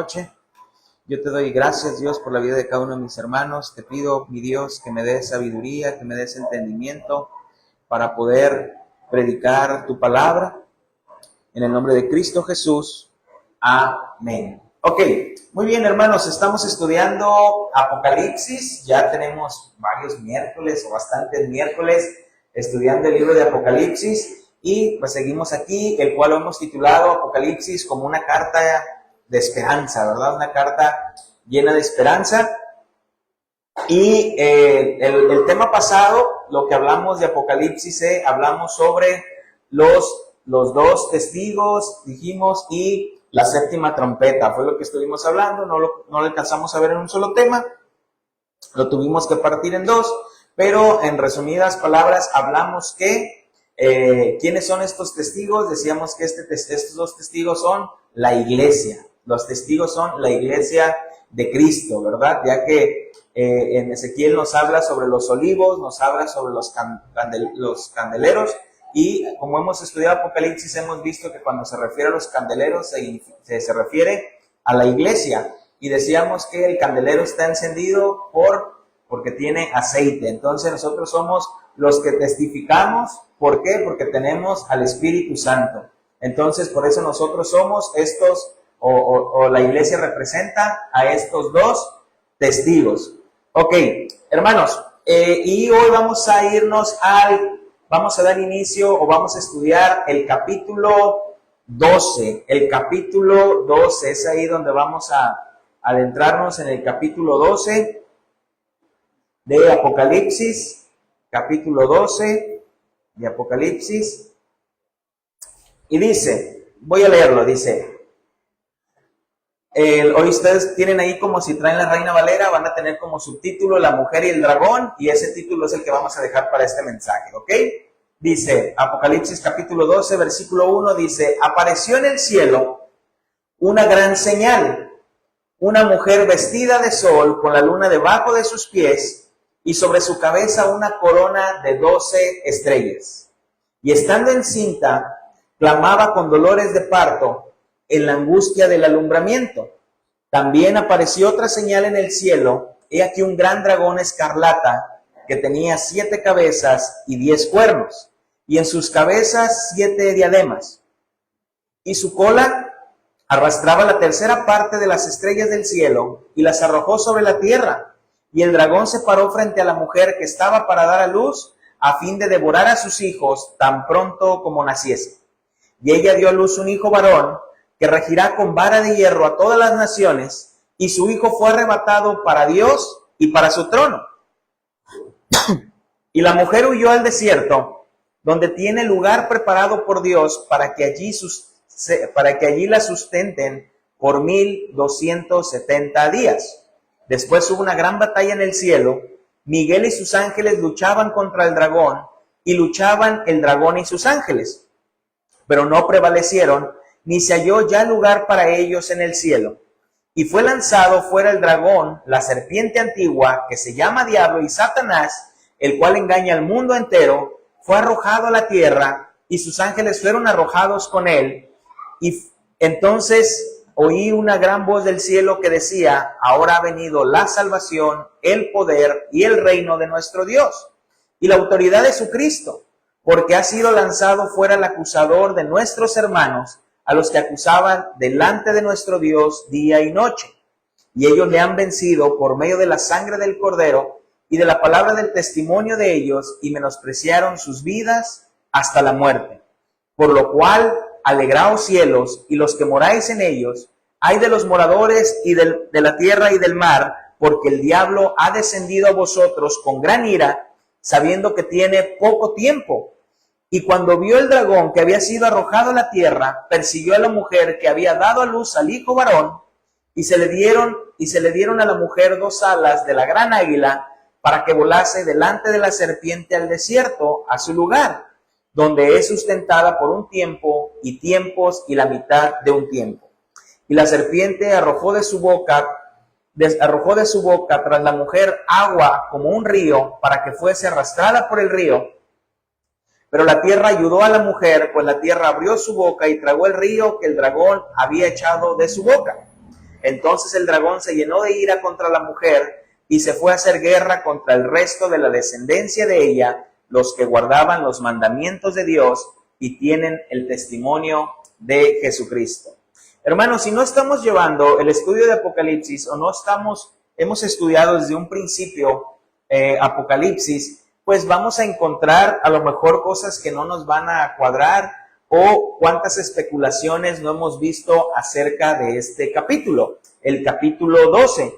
noche. Yo te doy gracias, Dios, por la vida de cada uno de mis hermanos. Te pido, mi Dios, que me des sabiduría, que me des entendimiento para poder predicar tu palabra. En el nombre de Cristo Jesús. Amén. Ok, muy bien, hermanos, estamos estudiando Apocalipsis. Ya tenemos varios miércoles o bastantes miércoles estudiando el libro de Apocalipsis. Y pues seguimos aquí, el cual hemos titulado Apocalipsis como una carta de esperanza, ¿verdad? Una carta llena de esperanza. Y el tema pasado, lo que hablamos de Apocalipsis, hablamos sobre los dos testigos, dijimos, y la séptima trompeta. Fue lo que estuvimos hablando, no lo alcanzamos a ver en un solo tema, lo tuvimos que partir en dos, pero en resumidas palabras hablamos que ¿quiénes son estos testigos? Decíamos que estos dos testigos son la iglesia. Los testigos son la iglesia de Cristo, ¿verdad? Ya que en Ezequiel nos habla sobre los olivos, nos habla sobre los candeleros, y como hemos estudiado Apocalipsis, hemos visto que cuando se refiere a los candeleros se refiere a la iglesia. Y decíamos que el candelero está encendido porque tiene aceite. Entonces nosotros somos los que testificamos. ¿Por qué? Porque tenemos al Espíritu Santo. Entonces por eso nosotros somos estos, o la iglesia representa a estos dos testigos. Ok, hermanos, y hoy vamos a dar inicio o vamos a estudiar el capítulo 12. El capítulo 12 es ahí donde vamos a adentrarnos en el capítulo 12 de Apocalipsis. Capítulo 12 de Apocalipsis. Y dice, voy a leerlo, dice... Hoy ustedes tienen ahí, como si traen la Reina Valera, van a tener como subtítulo La Mujer y el Dragón, y ese título es el que vamos a dejar para este mensaje, ¿ok? Dice, Apocalipsis capítulo 12, versículo 1, dice, apareció en el cielo una gran señal, una mujer vestida de sol, con la luna debajo de sus pies, y sobre su cabeza una corona de 12 estrellas. Y estando encinta, clamaba con dolores de parto, en la angustia del alumbramiento. También apareció otra señal en el cielo, he aquí un gran dragón escarlata, que tenía 7 cabezas y 10 cuernos, y en sus cabezas 7 diademas, y su cola arrastraba la tercera parte de las estrellas del cielo, y las arrojó sobre la tierra. Y el dragón se paró frente a la mujer que estaba para dar a luz, a fin de devorar a sus hijos tan pronto como naciese. Y ella dio a luz un hijo varón, que regirá con vara de hierro a todas las naciones, y su hijo fue arrebatado para Dios y para su trono. Y la mujer huyó al desierto, donde tiene lugar preparado por Dios para que allí la sustenten por 1270 días. Después hubo una gran batalla en el cielo. Miguel y sus ángeles luchaban contra el dragón, y luchaban el dragón y sus ángeles, pero no prevalecieron, ni se halló ya lugar para ellos en el cielo. Y fue lanzado fuera el dragón, la serpiente antigua, que se llama Diablo y Satanás, el cual engaña al mundo entero, fue arrojado a la tierra, y sus ángeles fueron arrojados con él. Y entonces oí una gran voz del cielo que decía, ahora ha venido la salvación, el poder y el reino de nuestro Dios, y la autoridad de su Cristo, porque ha sido lanzado fuera el acusador de nuestros hermanos, a los que acusaban delante de nuestro Dios día y noche. Y ellos le han vencido por medio de la sangre del Cordero y de la palabra del testimonio de ellos, y menospreciaron sus vidas hasta la muerte. Por lo cual, alegraos cielos y los que moráis en ellos, ay de los moradores y de la tierra y del mar, porque el diablo ha descendido a vosotros con gran ira, sabiendo que tiene poco tiempo. Y cuando vio el dragón que había sido arrojado a la tierra, persiguió a la mujer que había dado a luz al hijo varón, y se le dieron a la mujer 2 alas de la gran águila, para que volase delante de la serpiente al desierto, a su lugar, donde es sustentada por un tiempo y tiempos y la mitad de un tiempo. Y la serpiente arrojó de su boca tras la mujer agua como un río, para que fuese arrastrada por el río. Pero la tierra ayudó a la mujer, pues la tierra abrió su boca y tragó el río que el dragón había echado de su boca. Entonces el dragón se llenó de ira contra la mujer y se fue a hacer guerra contra el resto de la descendencia de ella, los que guardaban los mandamientos de Dios y tienen el testimonio de Jesucristo. Hermanos, si no estamos llevando el estudio de Apocalipsis o no hemos estudiado desde un principio Apocalipsis, pues vamos a encontrar a lo mejor cosas que no nos van a cuadrar o cuántas especulaciones no hemos visto acerca de este capítulo, el capítulo 12.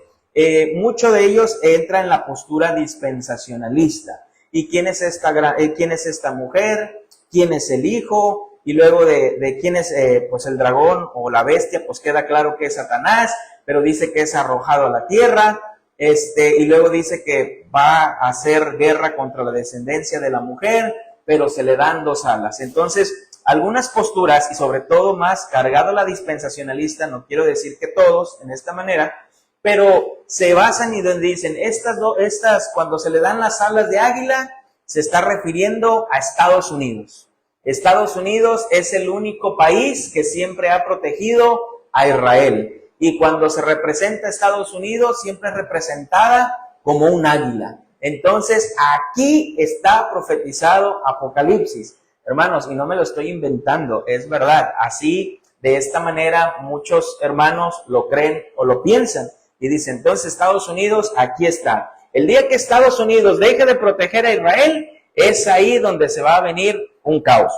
Mucho de ellos entra en la postura dispensacionalista. ¿Y quién es esta mujer? ¿Quién es el hijo? Y luego de quién es pues el dragón o la bestia, pues queda claro que es Satanás, pero dice que es arrojado a la tierra. Y luego dice que va a hacer guerra contra la descendencia de la mujer, pero se le dan 2 alas. Entonces, algunas posturas, y sobre todo más cargado a la dispensacionalista, no quiero decir que todos en esta manera, pero se basan y donde dicen, estas cuando se le dan las alas de águila, se está refiriendo a Estados Unidos. Estados Unidos es el único país que siempre ha protegido a Israel. Y cuando se representa a Estados Unidos, siempre es representada como un águila. Entonces, aquí está profetizado Apocalipsis. Hermanos, y no me lo estoy inventando, es verdad. Así, de esta manera, muchos hermanos lo creen o lo piensan. Y dicen, entonces Estados Unidos, aquí está. El día que Estados Unidos deje de proteger a Israel, es ahí donde se va a venir un caos.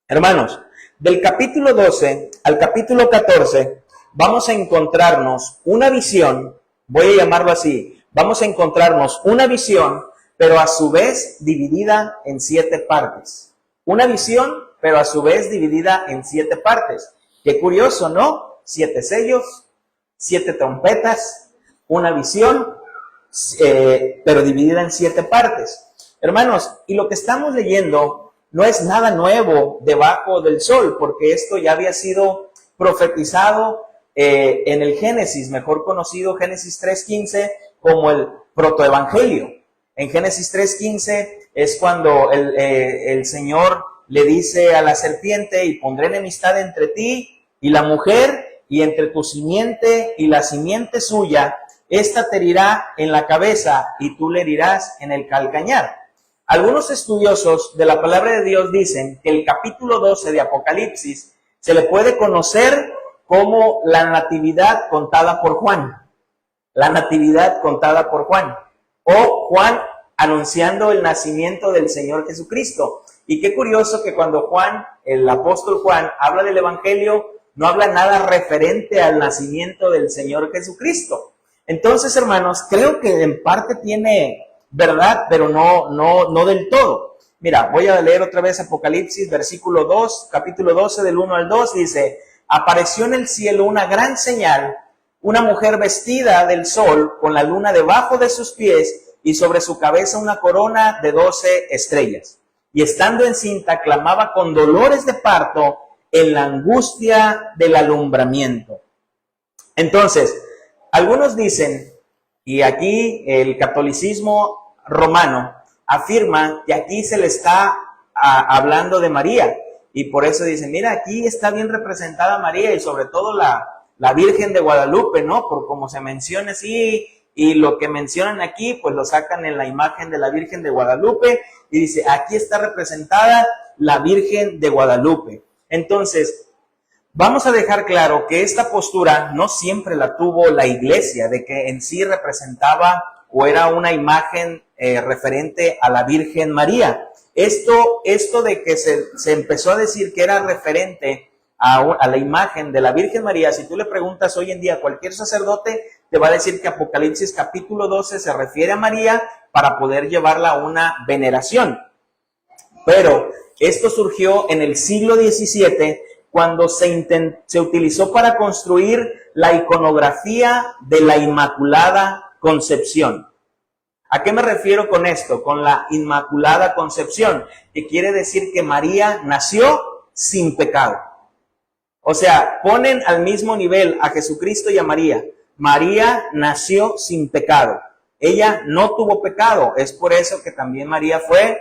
Hermanos, del capítulo 12 al capítulo 14, vamos a encontrarnos una visión, voy a llamarlo así, vamos a encontrarnos una visión, pero a su vez dividida en 7 partes. Una visión, pero a su vez dividida en 7 partes. Qué curioso, ¿no? 7 sellos, 7 trompetas, una visión, pero dividida en 7 partes. Hermanos, y lo que estamos leyendo no es nada nuevo debajo del sol, porque esto ya había sido profetizado en el Génesis, mejor conocido Génesis 3:15 como el protoevangelio. En Génesis 3:15 es cuando el Señor le dice a la serpiente, y pondré enemistad entre ti y la mujer, y entre tu simiente y la simiente suya, esta te herirá en la cabeza y tú le herirás en el calcañar. Algunos estudiosos de la palabra de Dios dicen que el capítulo 12 de Apocalipsis se le puede conocer como la natividad contada por Juan. La natividad contada por Juan. O Juan anunciando el nacimiento del Señor Jesucristo. Y qué curioso que cuando Juan, el apóstol Juan, habla del evangelio, no habla nada referente al nacimiento del Señor Jesucristo. Entonces, hermanos, creo que en parte tiene verdad, pero no del todo. Mira, voy a leer otra vez Apocalipsis, versículo 2, capítulo 12, del 1 al 2, dice, apareció en el cielo una gran señal, una mujer vestida del sol, con la luna debajo de sus pies, y sobre su cabeza una corona de 12 estrellas. Y estando encinta, clamaba con dolores de parto, en la angustia del alumbramiento. Entonces, algunos dicen, y aquí el catolicismo romano afirma que aquí se le está hablando de María, y por eso dicen, mira, aquí está bien representada María, y sobre todo la Virgen de Guadalupe, ¿no? Por como se menciona así, y lo que mencionan aquí, pues lo sacan en la imagen de la Virgen de Guadalupe, y dice, aquí está representada la Virgen de Guadalupe. Entonces, vamos a dejar claro que esta postura no siempre la tuvo la iglesia, de que en sí representaba o era una imagen referente a la Virgen María. Esto de que se empezó a decir que era referente a la imagen de la Virgen María, si tú le preguntas hoy en día a cualquier sacerdote, te va a decir que Apocalipsis capítulo 12 se refiere a María para poder llevarla a una veneración. Pero esto surgió en el siglo XVII, cuando se utilizó para construir la iconografía de la Inmaculada Concepción. ¿A qué me refiero con esto? Con la Inmaculada Concepción, que quiere decir que María nació sin pecado. O sea, ponen al mismo nivel a Jesucristo y a María. María nació sin pecado. Ella no tuvo pecado. Es por eso que también María fue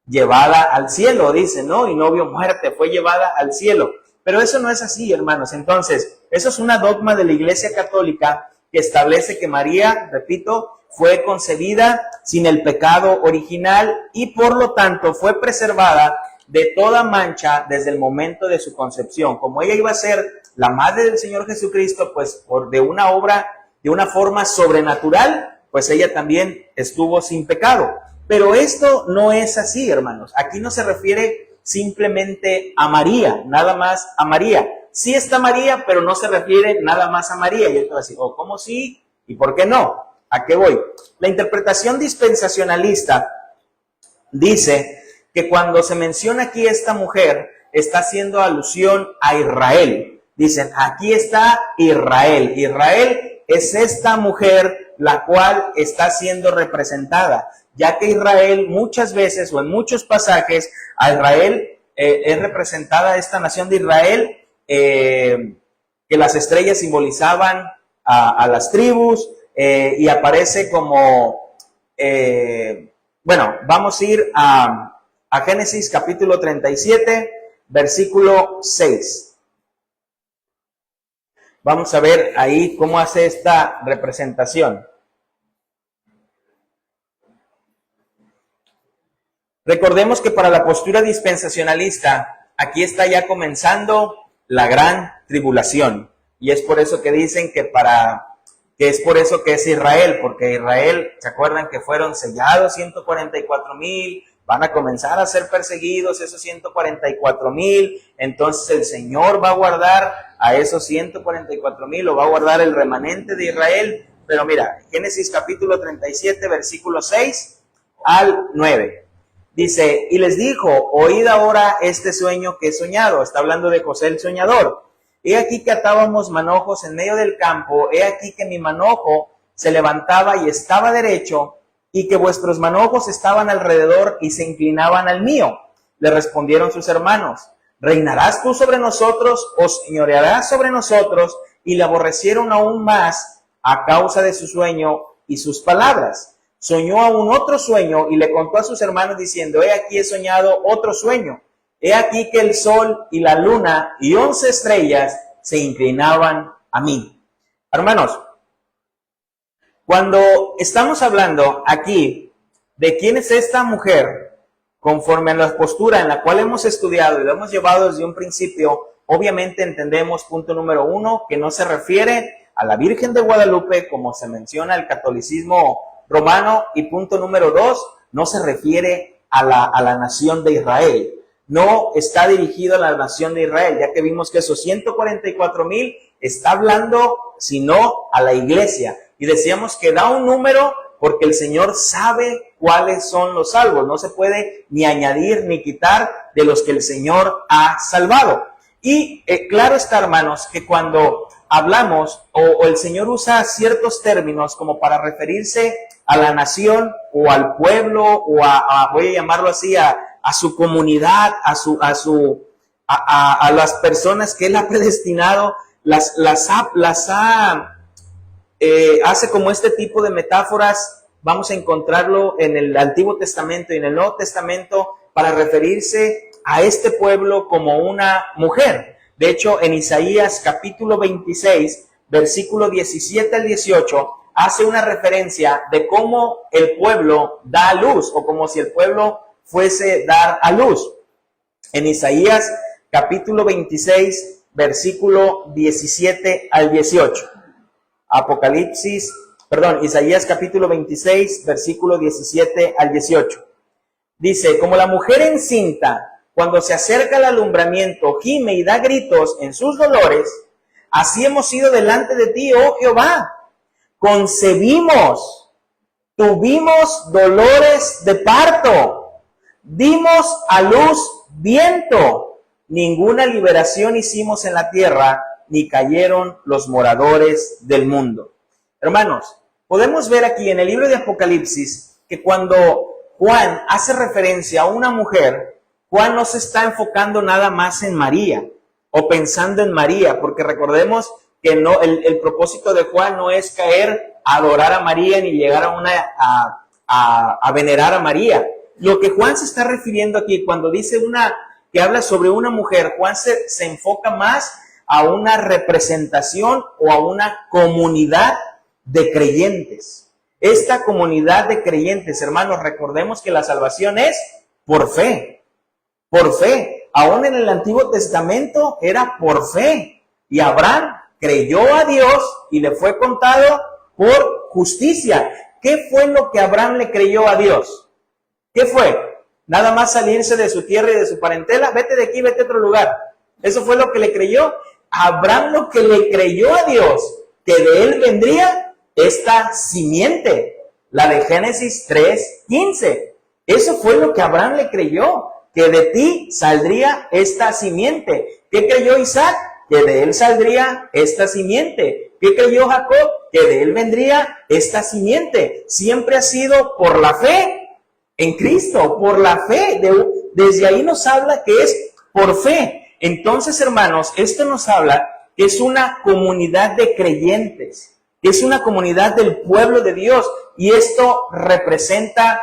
llevada al cielo, dice, ¿no? Y no vio muerte, fue llevada al cielo. Pero eso no es así, hermanos. Entonces, Eso es una dogma de la Iglesia Católica que establece que María, repito, fue concebida sin el pecado original y por lo tanto fue preservada de toda mancha desde el momento de su concepción. Como ella iba a ser la madre del Señor Jesucristo, pues de una forma sobrenatural, pues ella también estuvo sin pecado. Pero esto no es así, hermanos. Aquí no se refiere simplemente a María, nada más a María. Sí está María, pero no se refiere nada más a María. Y yo te voy a decir, ¿cómo sí? ¿Y por qué no? ¿A qué voy? La interpretación dispensacionalista dice que cuando se menciona aquí esta mujer, está haciendo alusión a Israel. Dicen, aquí está Israel. Israel es esta mujer la cual está siendo representada, ya que Israel muchas veces o en muchos pasajes, a Israel es representada esta nación de Israel, que las estrellas simbolizaban a las tribus, y aparece como, bueno, vamos a ir a Génesis capítulo 37, versículo 6. Vamos a ver ahí cómo hace esta representación. Recordemos que para la postura dispensacionalista, aquí está ya comenzando la gran tribulación. Y es por eso que dicen que es por eso que es Israel, porque Israel, ¿se acuerdan que fueron sellados 144,000? Van a comenzar a ser perseguidos esos 144,000, entonces el Señor va a guardar a esos 144,000, lo va a guardar el remanente de Israel. Pero mira, Génesis capítulo 37, versículo 6 al 9. Dice, y les dijo, oíd ahora este sueño que he soñado. Está hablando de José el soñador. He aquí que atábamos manojos en medio del campo, he aquí que mi manojo se levantaba y estaba derecho, y que vuestros manojos estaban alrededor y se inclinaban al mío. Le respondieron sus hermanos, ¿reinarás tú sobre nosotros o señorearás sobre nosotros? Y le aborrecieron aún más a causa de su sueño y sus palabras. Soñó aún otro sueño y le contó a sus hermanos diciendo, he aquí he soñado otro sueño. He aquí que el sol y la luna y 11 estrellas se inclinaban a mí. Hermanos, cuando estamos hablando aquí de quién es esta mujer, conforme a la postura en la cual hemos estudiado y lo hemos llevado desde un principio, obviamente entendemos, punto número 1, que no se refiere a la Virgen de Guadalupe, como se menciona el catolicismo romano, y punto número 2, no se refiere a la nación de Israel. No está dirigido a la nación de Israel, ya que vimos que esos 144,000 está hablando, sino a la iglesia. Y decíamos que da un número porque el Señor sabe cuáles son los salvos. No se puede ni añadir ni quitar de los que el Señor ha salvado. Y claro está, hermanos, que cuando hablamos o el Señor usa ciertos términos como para referirse a la nación o al pueblo o voy a llamarlo así, a su comunidad, a las personas que Él ha predestinado, hace como este tipo de metáforas. Vamos a encontrarlo en el Antiguo Testamento y en el Nuevo Testamento para referirse a este pueblo como una mujer. De hecho, en Isaías capítulo 26, versículo 17 al 18, hace una referencia de cómo el pueblo da a luz, o como si el pueblo fuese dar a luz. En Isaías capítulo 26, versículo 17 al 18. Isaías capítulo 26, versículo 17 al 18. Dice, como la mujer encinta, cuando se acerca al alumbramiento, gime y da gritos en sus dolores, así hemos sido delante de ti, oh Jehová. Concebimos, tuvimos dolores de parto, dimos a luz viento, ninguna liberación hicimos en la tierra, ni cayeron los moradores del mundo. Hermanos, podemos ver aquí en el libro de Apocalipsis que cuando Juan hace referencia a una mujer, Juan no se está enfocando nada más en María o pensando en María, porque recordemos que no, el propósito de Juan no es caer a adorar a María ni llegar a venerar a María. Lo que Juan se está refiriendo aquí, cuando dice que habla sobre una mujer, Juan se enfoca más a una representación o a una comunidad de creyentes. Esta comunidad de creyentes, hermanos, recordemos que la salvación es por fe. Por fe. Aún en el Antiguo Testamento era por fe. Y Abraham creyó a Dios y le fue contado por justicia. ¿Qué fue lo que Abraham le creyó a Dios? ¿Qué fue? Nada más salirse de su tierra y de su parentela. Vete de aquí, vete a otro lugar. Eso fue lo que le creyó. Abraham lo que le creyó a Dios, que de él vendría esta simiente. La de Génesis 3:15. Eso fue lo que Abraham le creyó, que de ti saldría esta simiente. ¿Qué creyó Isaac? Que de él saldría esta simiente. ¿Qué creyó Jacob? Que de él vendría esta simiente. Siempre ha sido por la fe en Cristo, por la fe. Desde ahí nos habla que es por fe. Entonces, hermanos, esto nos habla que es una comunidad de creyentes, que es una comunidad del pueblo de Dios. Y esto representa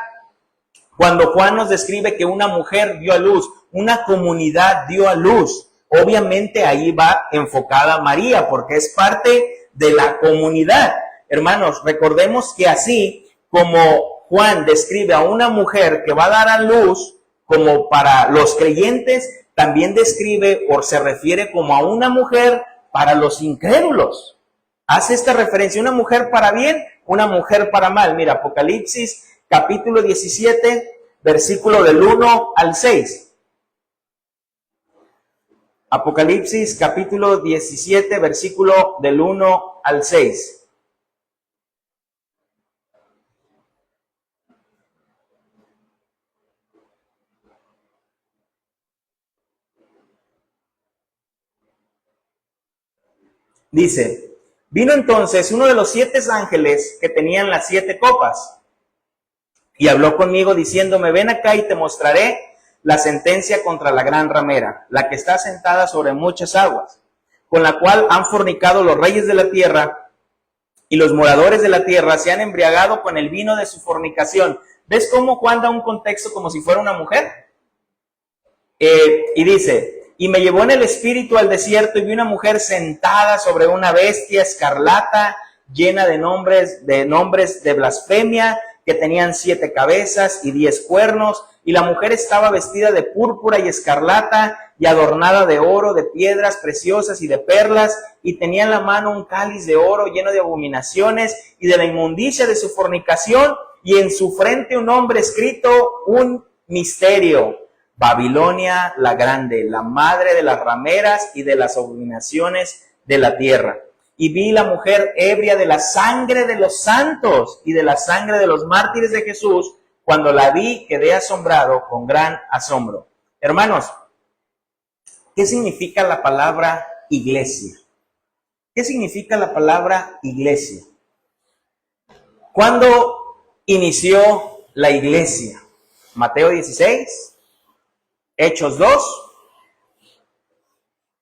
cuando Juan nos describe que una mujer dio a luz, una comunidad dio a luz. Obviamente ahí va enfocada María, porque es parte de la comunidad. Hermanos, recordemos que así como Juan describe a una mujer que va a dar a luz, como para los creyentes, también describe o se refiere como a una mujer para los incrédulos. Hace esta referencia, una mujer para bien, una mujer para mal. Mira, Apocalipsis capítulo 17, versículo del 1 al 6. Apocalipsis capítulo 17, versículo del 1 al 6. Dice, vino entonces uno de los 7 ángeles que tenían las 7 copas y habló conmigo diciéndome, ven acá y te mostraré la sentencia contra la gran ramera, la que está sentada sobre muchas aguas, con la cual han fornicado los reyes de la tierra y los moradores de la tierra se han embriagado con el vino de su fornicación. ¿Ves cómo Juan da un contexto como si fuera una mujer? Y dice, y me llevó en el espíritu al desierto y vi una mujer sentada sobre una bestia escarlata, llena de nombres de blasfemia, que tenían 7 cabezas y 10 cuernos, y la mujer estaba vestida de púrpura y escarlata, y adornada de oro, de piedras preciosas y de perlas, y tenía en la mano un cáliz de oro lleno de abominaciones y de la inmundicia de su fornicación, y en su frente un nombre escrito, un misterio: Babilonia la grande, la madre de las rameras y de las abominaciones de la tierra. Y vi la mujer ebria de la sangre de los santos y de la sangre de los mártires de Jesús. Cuando la vi, quedé asombrado con gran asombro. Hermanos, ¿qué significa la palabra iglesia? ¿Qué significa la palabra iglesia? ¿Cuándo inició la iglesia? Mateo 16, Hechos 2.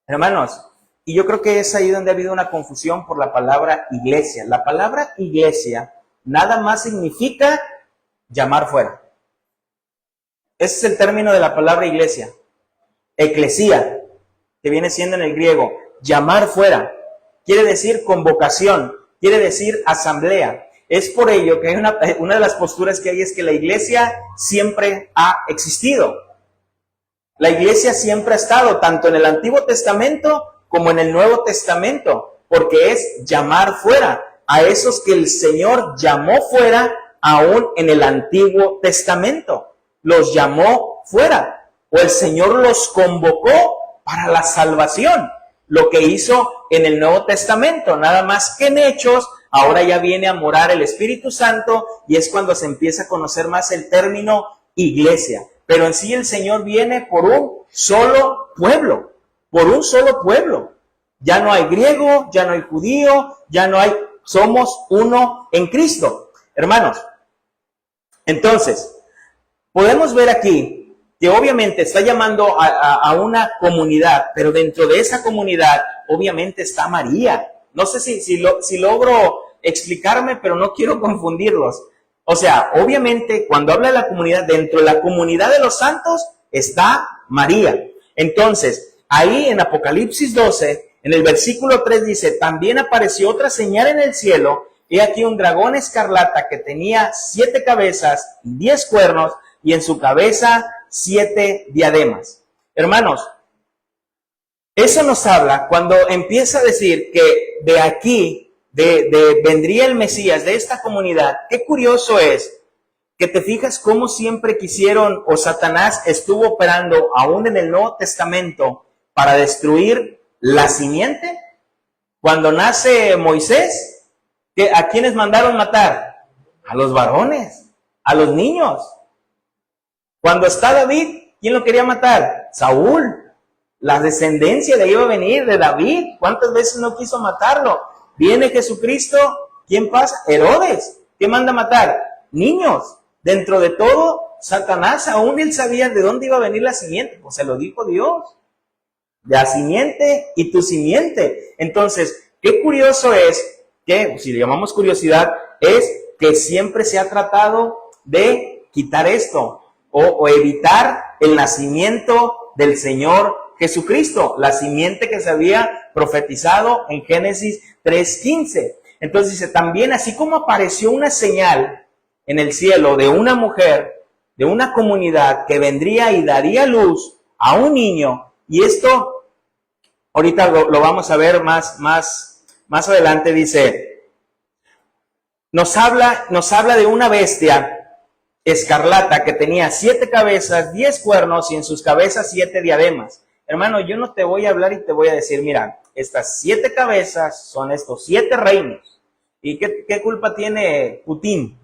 Hermanos, y yo creo que es ahí donde ha habido una confusión por la palabra iglesia. La palabra iglesia nada más significa llamar fuera. Ese es el término de la palabra iglesia. Eclesía, que viene siendo en el griego, llamar fuera. Quiere decir convocación, quiere decir asamblea. Es por ello que hay una de las posturas que hay es que la iglesia siempre ha existido. La iglesia siempre ha estado, tanto en el Antiguo Testamento como en el Nuevo Testamento, porque es llamar fuera a esos que el Señor llamó fuera aún en el Antiguo Testamento. Los llamó fuera, o el Señor los convocó para la salvación. Lo que hizo en el Nuevo Testamento, nada más que en Hechos, ahora ya viene a morar el Espíritu Santo y es cuando se empieza a conocer más el término iglesia. Pero en sí el Señor viene por un solo pueblo, por un solo pueblo. Ya no hay griego, ya no hay judío, ya no hay, somos uno en Cristo. Hermanos, entonces, podemos ver aquí que obviamente está llamando a una comunidad, pero dentro de esa comunidad obviamente está María. No sé si logro explicarme, pero no quiero confundirlos. O sea, obviamente cuando habla de la comunidad, dentro de la comunidad de los santos está María. Entonces, ahí en Apocalipsis 12 En el versículo 3 dice, también apareció otra señal en el cielo, he aquí un dragón escarlata que tenía 7 cabezas y 10 cuernos, y en su cabeza 7 diademas. Hermanos, eso nos habla cuando empieza a decir que de aquí, vendría el Mesías, de esta comunidad. Qué curioso es que te fijas cómo siempre quisieron, o Satanás estuvo operando aún en el Nuevo Testamento para destruir la simiente. Cuando nace Moisés, ¿a quiénes mandaron matar? A los varones, a los niños. Cuando está David, ¿quién lo quería matar? Saúl. La descendencia de ahí iba a venir, de David. ¿Cuántas veces no quiso matarlo? Viene Jesucristo, ¿quién pasa? Herodes. ¿Qué manda matar? Niños. Dentro de todo, Satanás aún él sabía de dónde iba a venir la simiente. Pues se lo dijo Dios. La simiente y tu simiente. Entonces, qué curioso es que, si le llamamos curiosidad, es que siempre se ha tratado de quitar esto o evitar el nacimiento del Señor Jesucristo, la simiente que se había profetizado en Génesis 3:15. Entonces dice, también así como apareció una señal en el cielo de una mujer, de una comunidad que vendría y daría luz a un niño, y esto ahorita lo vamos a ver más adelante, dice, nos habla de una bestia escarlata que tenía 7 cabezas, 10 cuernos y en sus cabezas 7 diademas. Hermano, yo no te voy a hablar y te voy a decir, mira, estas 7 cabezas son estos 7 reinos. ¿Y qué culpa tiene Putin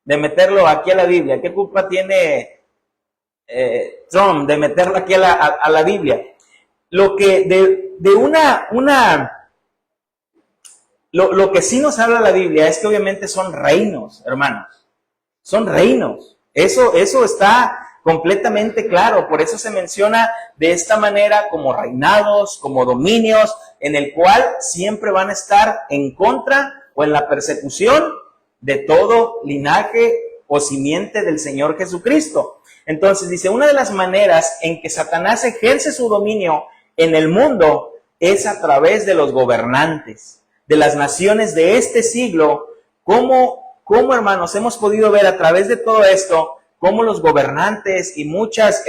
de meterlo aquí a la Biblia? ¿Qué culpa tiene Trump de meterlo aquí a la Biblia? Lo que lo que sí nos habla la Biblia es que obviamente son reinos, hermanos. Son reinos. Eso está completamente claro. Por eso se menciona de esta manera como reinados, como dominios, en el cual siempre van a estar en contra o en la persecución de todo linaje o simiente del Señor Jesucristo. Entonces dice, una de las maneras en que Satanás ejerce su dominio en el mundo es a través de los gobernantes, de las naciones de este siglo. ¿Cómo, hermanos, hemos podido ver a través de todo esto, cómo los gobernantes y muchas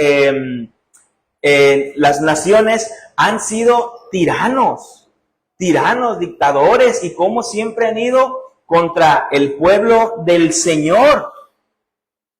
las naciones han sido tiranos, dictadores, y cómo siempre han ido contra el pueblo del Señor?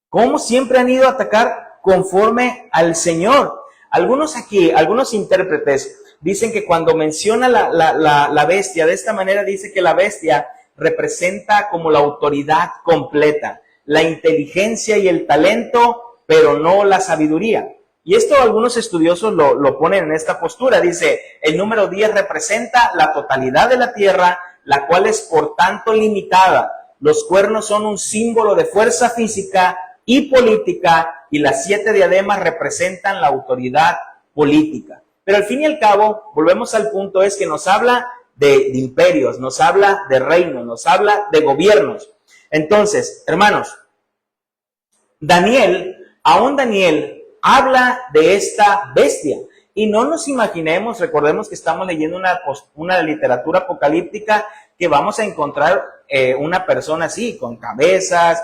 ¿Cómo siempre han ido a atacar conforme al Señor? Algunos intérpretes dicen que cuando menciona la bestia, de esta manera dice que la bestia representa como la autoridad completa, la inteligencia y el talento, pero no la sabiduría. Y esto algunos estudiosos lo ponen en esta postura. Dice, el número 10 representa la totalidad de la tierra, la cual es por tanto limitada. Los cuernos son un símbolo de fuerza física y política, y las 7 diademas representan la autoridad política. Pero al fin y al cabo, volvemos al punto, es que nos habla de imperios, nos habla de reinos, nos habla de gobiernos. Entonces, hermanos, aún Daniel habla de esta bestia. Y no nos imaginemos, recordemos que estamos leyendo una literatura apocalíptica, que vamos a encontrar una persona así, con cabezas,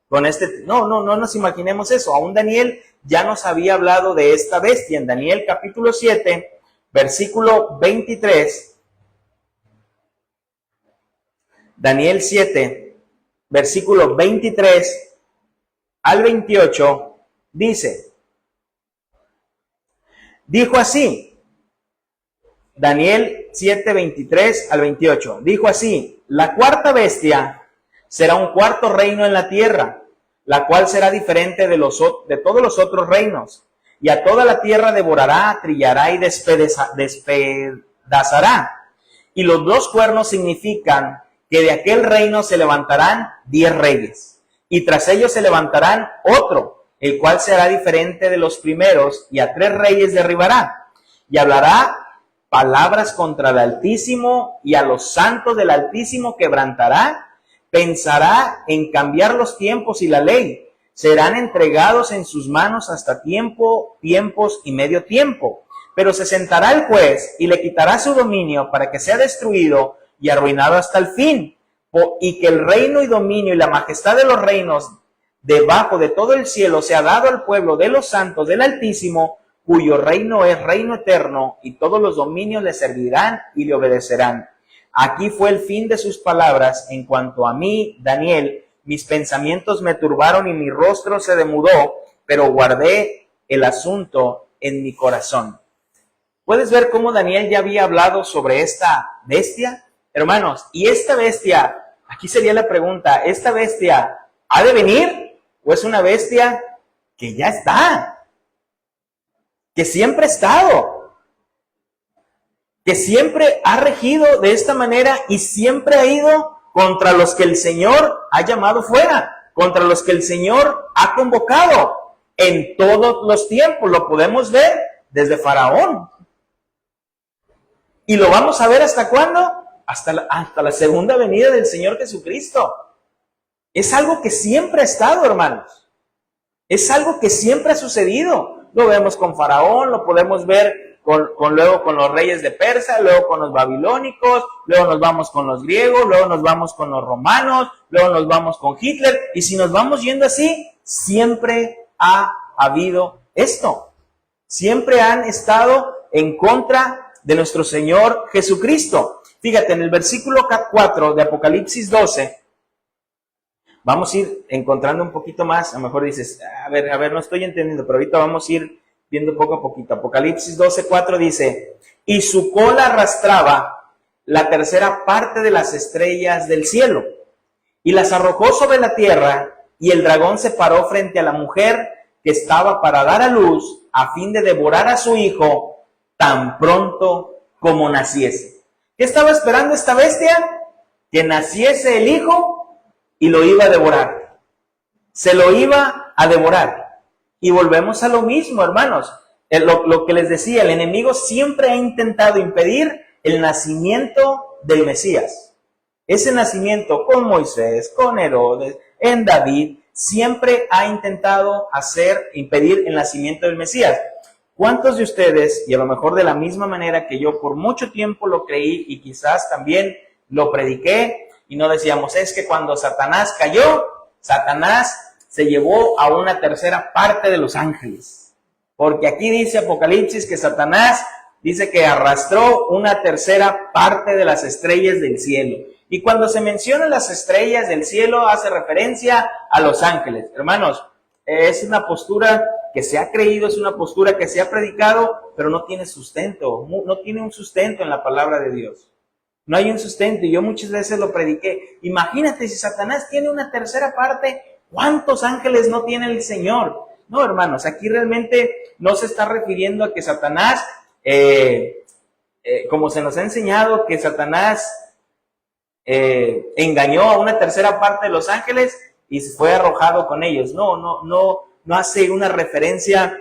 no nos imaginemos eso. Aún Daniel ya nos había hablado de esta bestia. En Daniel capítulo 7, versículo 23, Daniel 7, versículo 23 al 28, dice, dijo así, Daniel 7, 23 al 28, dijo así, la cuarta bestia será un cuarto reino en la tierra, la cual será diferente de todos los otros reinos, y a toda la tierra devorará, trillará y despedazará. Y los 2 cuernos significan que de aquel reino se levantarán 10 reyes, y tras ellos se levantarán otro, el cual será diferente de los primeros, y a 3 reyes derribará, y hablará palabras contra el Altísimo, y a los santos del Altísimo quebrantará. Pensará en cambiar los tiempos y la ley. Serán entregados en sus manos hasta tiempos y medio tiempo. pero se sentará el juez y le quitará su dominio para que sea destruido y arruinado hasta el fin, y que el reino y dominio y la majestad de los reinos debajo de todo el cielo sea dado al pueblo de los santos del Altísimo, cuyo reino es reino eterno, y todos los dominios le servirán y le obedecerán. Aquí fue el fin de sus palabras. En cuanto a mí, Daniel, mis pensamientos me turbaron y mi rostro se demudó, pero guardé el asunto en mi corazón. ¿Puedes ver cómo Daniel ya había hablado sobre esta bestia? Hermanos, y esta bestia, aquí sería la pregunta, ¿esta bestia ha de venir o es una bestia que ya está? Que siempre ha estado, que siempre ha regido de esta manera y siempre ha ido contra los que el Señor ha llamado fuera, contra los que el Señor ha convocado en todos los tiempos. Lo podemos ver desde Faraón. ¿Y lo vamos a ver hasta cuándo? Hasta la segunda venida del Señor Jesucristo. Es algo que siempre ha estado, hermanos. Es algo que siempre ha sucedido. Lo vemos con Faraón, lo podemos ver luego con los reyes de Persia, luego con los babilónicos, luego nos vamos con los griegos, luego nos vamos con los romanos, luego nos vamos con Hitler. Y si nos vamos yendo así, siempre ha habido esto. Siempre han estado en contra de nuestro Señor Jesucristo. Fíjate, en el versículo 4 de Apocalipsis 12, vamos a ir encontrando un poquito más. A lo mejor dices, a ver, no estoy entendiendo, pero ahorita vamos a ir viendo poco a poquito. Apocalipsis 12:4 dice, y su cola arrastraba la tercera parte de las estrellas del cielo, y las arrojó sobre la tierra, y el dragón se paró frente a la mujer que estaba para dar a luz, a fin de devorar a su hijo tan pronto como naciese. ¿Qué estaba esperando esta bestia? Que naciese el hijo y lo iba a devorar. Se lo iba a devorar. Y volvemos a lo mismo, hermanos. Lo que les decía, el enemigo siempre ha intentado impedir el nacimiento del Mesías. Ese nacimiento con Moisés, con Herodes, en David, siempre ha intentado impedir el nacimiento del Mesías. ¿Cuántos de ustedes, y a lo mejor de la misma manera que yo por mucho tiempo lo creí y quizás también lo prediqué, y no decíamos, es que cuando Satanás cayó, Satanás se llevó a una tercera parte de los ángeles? Porque aquí dice Apocalipsis que Satanás dice que arrastró una tercera parte de las estrellas del cielo. Y cuando se mencionan las estrellas del cielo, hace referencia a los ángeles. Hermanos, es una postura que se ha creído, es una postura que se ha predicado, pero no tiene sustento, no tiene un sustento en la palabra de Dios. No hay un sustento, y yo muchas veces lo prediqué. Imagínate, si Satanás tiene una tercera parte, ¿cuántos ángeles no tiene el Señor? No, hermanos, aquí realmente no se está refiriendo a que Satanás, como se nos ha enseñado, que Satanás engañó a una tercera parte de los ángeles y fue arrojado con ellos. No hace una referencia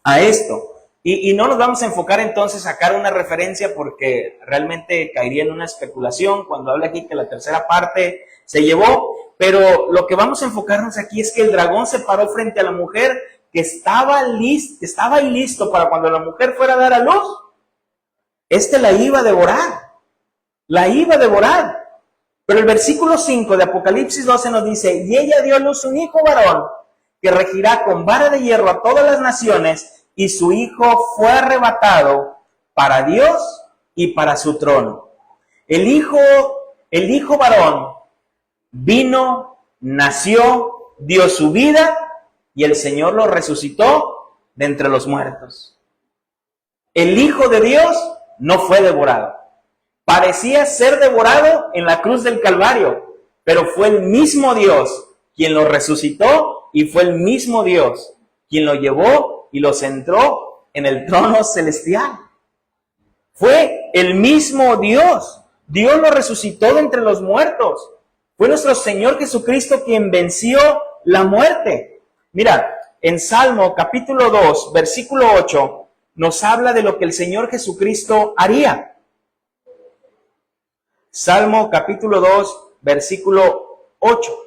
a esto. Y no nos vamos a enfocar entonces a sacar una referencia, porque realmente caería en una especulación cuando habla aquí que la tercera parte se llevó. Pero lo que vamos a enfocarnos aquí es que el dragón se paró frente a la mujer que estaba ahí listo para cuando la mujer fuera a dar a luz. La iba a devorar. La iba a devorar. Pero el versículo 5 de Apocalipsis 12 nos dice, y ella dio a luz un hijo varón, que regirá con vara de hierro a todas las naciones, y su hijo fue arrebatado para Dios y para su trono. El hijo varón vino, nació, dio su vida, y el Señor lo resucitó de entre los muertos. El Hijo de Dios no fue devorado. Parecía ser devorado en la cruz del Calvario, pero fue el mismo Dios quien lo resucitó, y fue el mismo Dios quien lo llevó y lo sentó en el trono celestial. Fue el mismo Dios. Dios lo resucitó de entre los muertos. Fue nuestro Señor Jesucristo quien venció la muerte. Mira, en Salmo capítulo 2, versículo 8, nos habla de lo que el Señor Jesucristo haría. Salmo capítulo 2, versículo 8.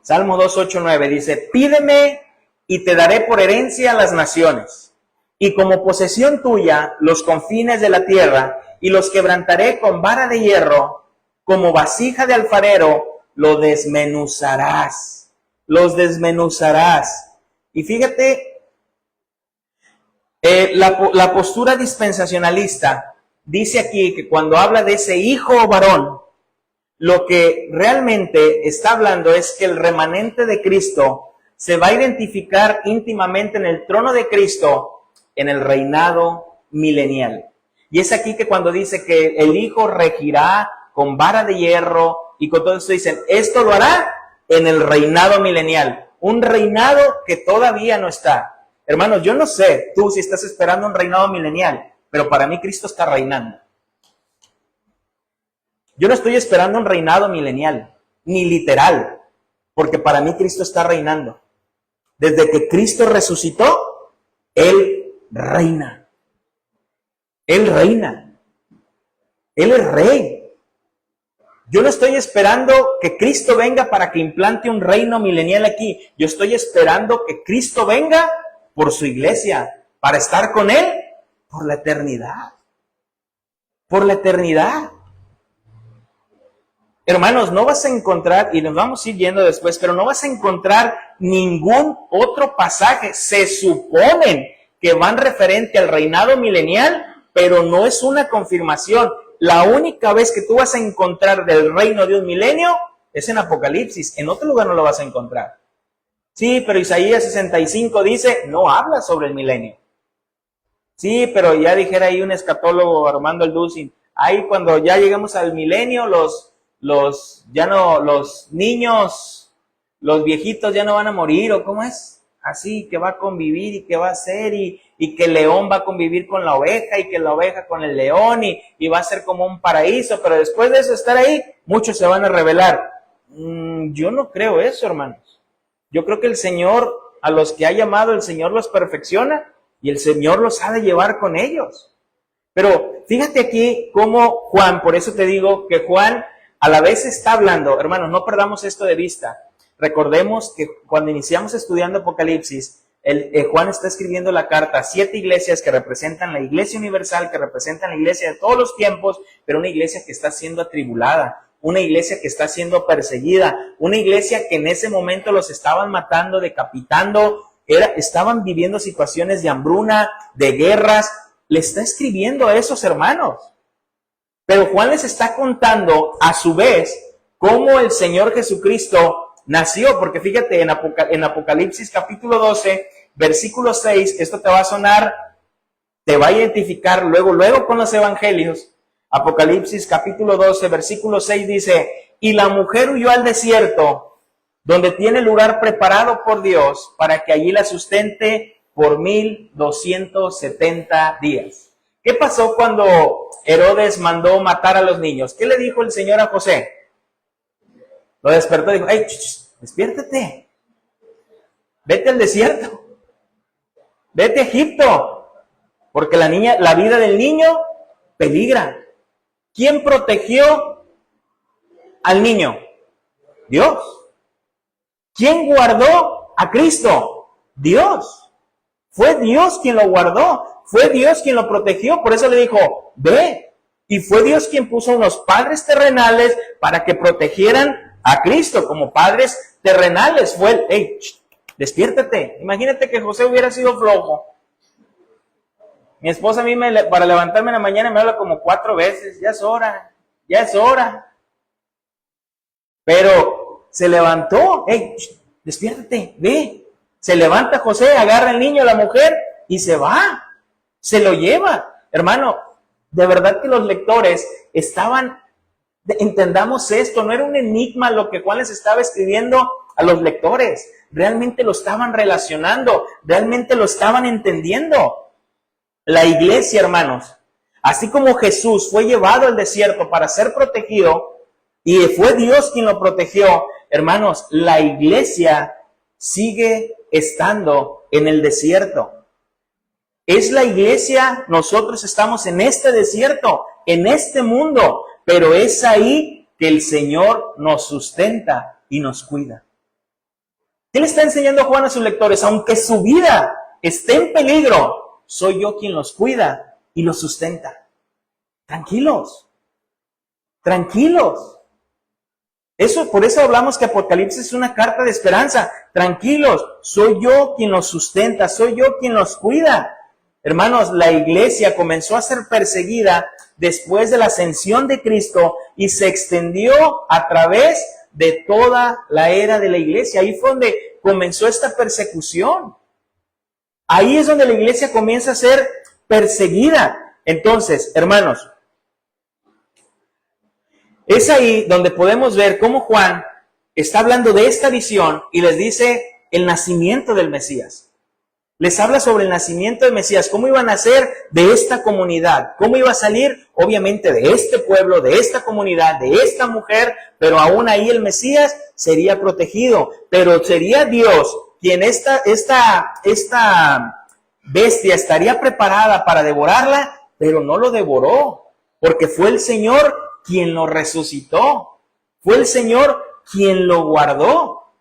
Salmo 2, 8, 9 dice, pídeme y te daré por herencia las naciones, y como posesión tuya los confines de la tierra, y los quebrantaré con vara de hierro, como vasija de alfarero, lo desmenuzarás, los desmenuzarás. Y fíjate, la postura dispensacionalista dice aquí que cuando habla de ese hijo varón, lo que realmente está hablando es que el remanente de Cristo se va a identificar íntimamente en el trono de Cristo en el reinado milenial. Y es aquí que cuando dice que el Hijo regirá con vara de hierro y con todo esto dicen, esto lo hará en el reinado milenial. Un reinado que todavía no está. Hermanos, yo no sé tú si estás esperando un reinado milenial, pero para mí Cristo está reinando. Yo no estoy esperando un reinado milenial, ni literal, porque para mí Cristo está reinando. Desde que Cristo resucitó, Él reina. Él reina. Él es rey. Yo no estoy esperando que Cristo venga para que implante un reino milenial aquí. Yo estoy esperando que Cristo venga por su iglesia, para estar con Él por la eternidad. Por la eternidad. Hermanos, no vas a encontrar, y nos vamos a ir yendo después, pero no vas a encontrar ningún otro pasaje. Se suponen que van referente al reinado milenial, pero no es una confirmación. La única vez que tú vas a encontrar del reino de un milenio es en Apocalipsis. En otro lugar no lo vas a encontrar. Sí, pero Isaías 65 dice, no habla sobre el milenio. Sí, pero ya dijera ahí un escatólogo, Armando Alducin, ahí cuando ya lleguemos al milenio, los niños, los viejitos ya no van a morir, ¿o cómo es? Así, que va a convivir y que va a ser, y que el león va a convivir con la oveja, y que la oveja con el león, y va a ser como un paraíso, pero después de eso estar ahí, muchos se van a rebelar. Yo no creo eso, hermanos. Yo creo que el Señor, a los que ha llamado, el Señor los perfecciona, y el Señor los ha de llevar con ellos. Pero fíjate aquí cómo Juan, por eso te digo que Juan a la vez está hablando, hermanos, no perdamos esto de vista. Recordemos que cuando iniciamos estudiando Apocalipsis, Juan está escribiendo la carta a 7 iglesias que representan la iglesia universal, que representan la iglesia de todos los tiempos, pero una iglesia que está siendo atribulada, una iglesia que está siendo perseguida, una iglesia que en ese momento los estaban matando, decapitando, estaban viviendo situaciones de hambruna, de guerras. Le está escribiendo a esos hermanos. Pero Juan les está contando a su vez cómo el Señor Jesucristo nació, porque fíjate en Apocalipsis capítulo 12, versículo 6, esto te va a sonar, te va a identificar luego con los evangelios. Apocalipsis capítulo 12, versículo 6 dice, y la mujer huyó al desierto, donde tiene lugar preparado por Dios, para que allí la sustente por 1270 días. ¿Qué pasó cuando Herodes mandó matar a los niños? ¿Qué le dijo el Señor a José? Lo despertó y dijo, ¡ay, despiértate! Vete al desierto. Vete a Egipto. Porque la vida del niño peligra. ¿Quién protegió al niño? Dios. ¿Quién guardó a Cristo? Dios. Fue Dios quien lo guardó. Fue Dios quien lo protegió. Por eso le dijo, ve. Y fue Dios quien puso unos padres terrenales para que protegieran a Cristo como padres terrenales. Fue el, hey, despiértate. Imagínate que José hubiera sido flojo. Mi esposa a mí para levantarme en la mañana me habla como 4 veces. Ya es hora, ya es hora. Pero se levantó. Hey, despiértate, ve. Se levanta José, agarra al niño, a la mujer y se va. Se lo lleva. Hermano, de verdad que los lectores entendamos esto, no era un enigma lo que Juan les estaba escribiendo a los lectores. Realmente lo estaban relacionando, realmente lo estaban entendiendo. La iglesia, hermanos, así como Jesús fue llevado al desierto para ser protegido y fue Dios quien lo protegió, hermanos, la iglesia sigue estando en el desierto. Es la iglesia, nosotros estamos en este desierto, en este mundo, pero es ahí que el Señor nos sustenta y nos cuida. ¿Qué le está enseñando Juan a sus lectores? Aunque su vida esté en peligro, soy yo quien los cuida y los sustenta. Tranquilos, tranquilos. Por eso hablamos que Apocalipsis es una carta de esperanza. Tranquilos, soy yo quien los sustenta, soy yo quien los cuida. Hermanos, la iglesia comenzó a ser perseguida después de la ascensión de Cristo y se extendió a través de toda la era de la iglesia. Ahí fue donde comenzó esta persecución. Ahí es donde la iglesia comienza a ser perseguida. Entonces, hermanos, es ahí donde podemos ver cómo Juan está hablando de esta visión y les dice el nacimiento del Mesías. Les habla sobre el nacimiento del Mesías, cómo iban a nacer de esta comunidad, cómo iba a salir, obviamente, de este pueblo, de esta comunidad, de esta mujer, pero aún ahí el Mesías sería protegido, pero sería Dios quien esta bestia estaría preparada para devorarla, pero no lo devoró, porque fue el Señor quien lo resucitó, fue el Señor quien lo guardó.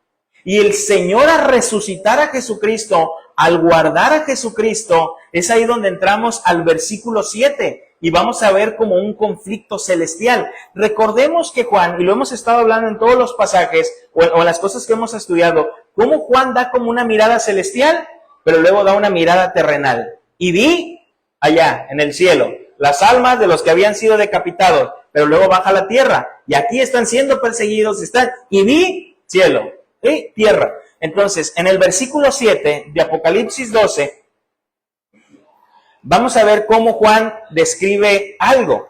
Y el Señor, al resucitar a Jesucristo, al guardar a Jesucristo, es ahí donde entramos al versículo 7 y vamos a ver como un conflicto celestial. Recordemos que Juan, y lo hemos estado hablando en todos los pasajes o en las cosas que hemos estudiado, cómo Juan da como una mirada celestial, pero luego da una mirada terrenal. Y vi allá en el cielo las almas de los que habían sido decapitados, pero luego baja a la tierra y aquí están siendo perseguidos, y vi cielo y tierra. Entonces, en el versículo 7 de Apocalipsis 12, vamos a ver cómo Juan describe algo.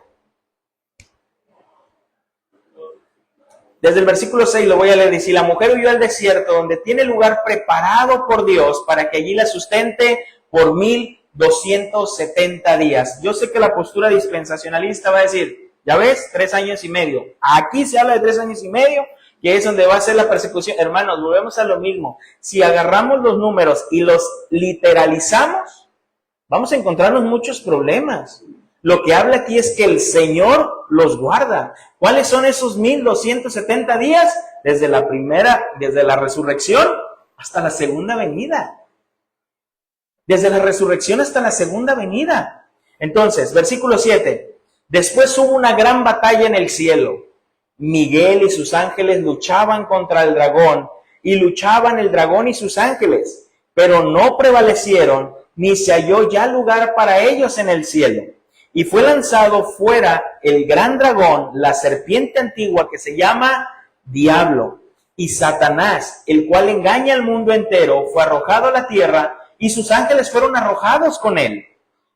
Desde el versículo 6 lo voy a leer. Dice: la mujer huyó al desierto, donde tiene lugar preparado por Dios para que allí la sustente por 1270 días. Yo sé que la postura dispensacionalista va a decir, ya ves, 3 años y medio. Aquí se habla de 3 años y medio, que es donde va a ser la persecución. Hermanos, volvemos a lo mismo. Si agarramos los números y los literalizamos, vamos a encontrarnos muchos problemas. Lo que habla aquí es que el Señor los guarda. ¿Cuáles son esos 1270 días? Desde la resurrección hasta la segunda venida. Desde la resurrección hasta la segunda venida. Entonces, versículo 7. Después hubo una gran batalla en el cielo. Miguel y sus ángeles luchaban contra el dragón, y luchaban el dragón y sus ángeles, pero no prevalecieron, ni se halló ya lugar para ellos en el cielo. Y fue lanzado fuera el gran dragón, la serpiente antigua, que se llama Diablo y Satanás, el cual engaña al mundo entero, fue arrojado a la tierra, y sus ángeles fueron arrojados con él.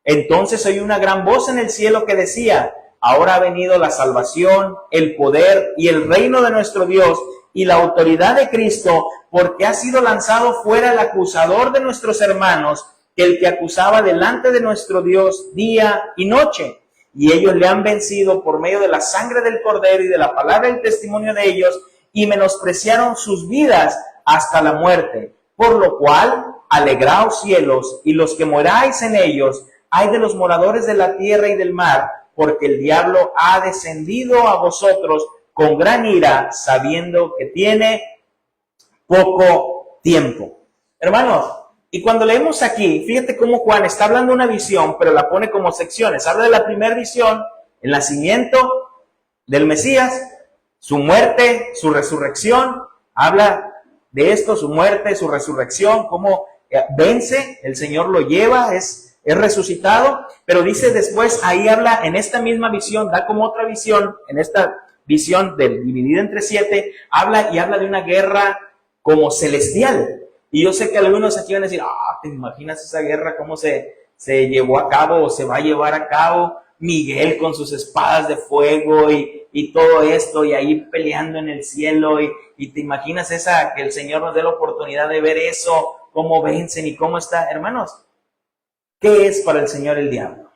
Entonces oí una gran voz en el cielo que decía: ahora ha venido la salvación, el poder y el reino de nuestro Dios y la autoridad de Cristo, porque ha sido lanzado fuera el acusador de nuestros hermanos, el que acusaba delante de nuestro Dios día y noche. Y ellos le han vencido por medio de la sangre del Cordero y de la palabra del testimonio de ellos, y menospreciaron sus vidas hasta la muerte. Por lo cual, alegraos cielos, y los que moráis en ellos. Ay de los moradores de la tierra y del mar, porque el diablo ha descendido a vosotros con gran ira, sabiendo que tiene poco tiempo. Hermanos, y cuando leemos aquí, fíjate cómo Juan está hablando de una visión, pero la pone como secciones. Habla de la primera visión, el nacimiento del Mesías, su muerte, su resurrección. Habla de esto, su muerte, su resurrección, cómo vence, el Señor lo lleva, es resucitado, pero dice después, ahí habla en esta misma visión, da como otra visión, en esta visión dividida entre 7, habla de una guerra como celestial. Y yo sé que algunos aquí van a decir, ¿te imaginas esa guerra cómo se llevó a cabo o se va a llevar a cabo? Miguel con sus espadas de fuego y todo esto, y ahí peleando en el cielo, y te imaginas que el Señor nos dé la oportunidad de ver eso, cómo vencen y cómo está. Hermanos, ¿qué es para el Señor el diablo?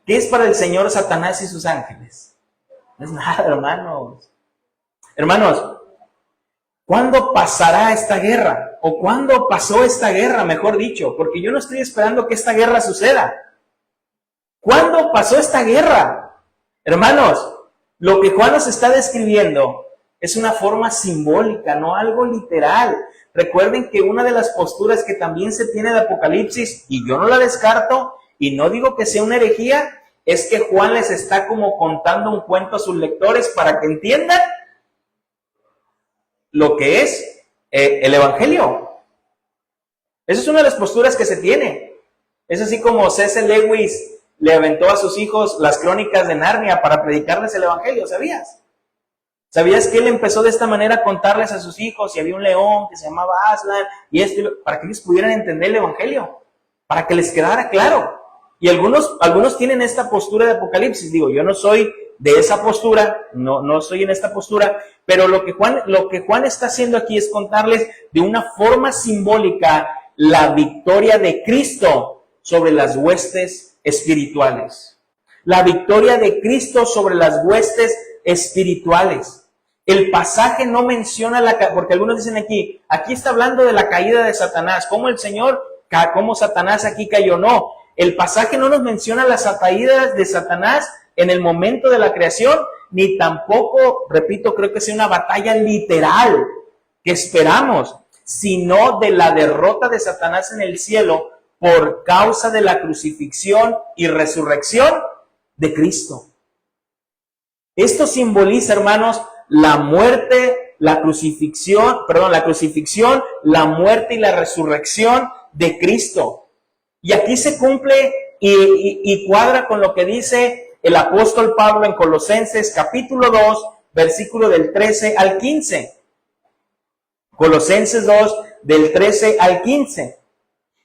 ¿Qué es para el Señor Satanás y sus ángeles? No es nada, hermanos. Hermanos, ¿cuándo pasará esta guerra? ¿O cuándo pasó esta guerra, mejor dicho? Porque yo no estoy esperando que esta guerra suceda. ¿Cuándo pasó esta guerra? Hermanos, lo que Juan nos está describiendo es una forma simbólica, no algo literal. Recuerden que una de las posturas que también se tiene de Apocalipsis, y yo no la descarto, y no digo que sea una herejía, es que Juan les está como contando un cuento a sus lectores para que entiendan lo que es el Evangelio. Esa es una de las posturas que se tiene. Es así como C.S. Lewis le aventó a sus hijos las crónicas de Narnia para predicarles el Evangelio, ¿sabías? ¿Sabías que él empezó de esta manera a contarles a sus hijos y había un león que se llamaba Aslan y esto, para que ellos pudieran entender el Evangelio, para que les quedara claro? Y algunos tienen esta postura de Apocalipsis. Digo, yo no soy de esa postura, no soy en esta postura, pero lo que Juan está haciendo aquí es contarles de una forma simbólica la victoria de Cristo sobre las huestes espirituales. La victoria de Cristo sobre las huestes espirituales. El pasaje no menciona porque algunos dicen aquí está hablando de la caída de Satanás, cómo Satanás aquí cayó. No, el pasaje no nos menciona las caídas de Satanás en el momento de la creación, ni tampoco, repito, creo que sea una batalla literal que esperamos, sino de la derrota de Satanás en el cielo por causa de la crucifixión y resurrección de Cristo. Esto simboliza, hermanos, la muerte, la crucifixión, la muerte y la resurrección de Cristo. Y aquí se cumple y cuadra con lo que dice el apóstol Pablo en Colosenses capítulo 2, versículo del 13 al 15. Colosenses 2, del 13 al 15.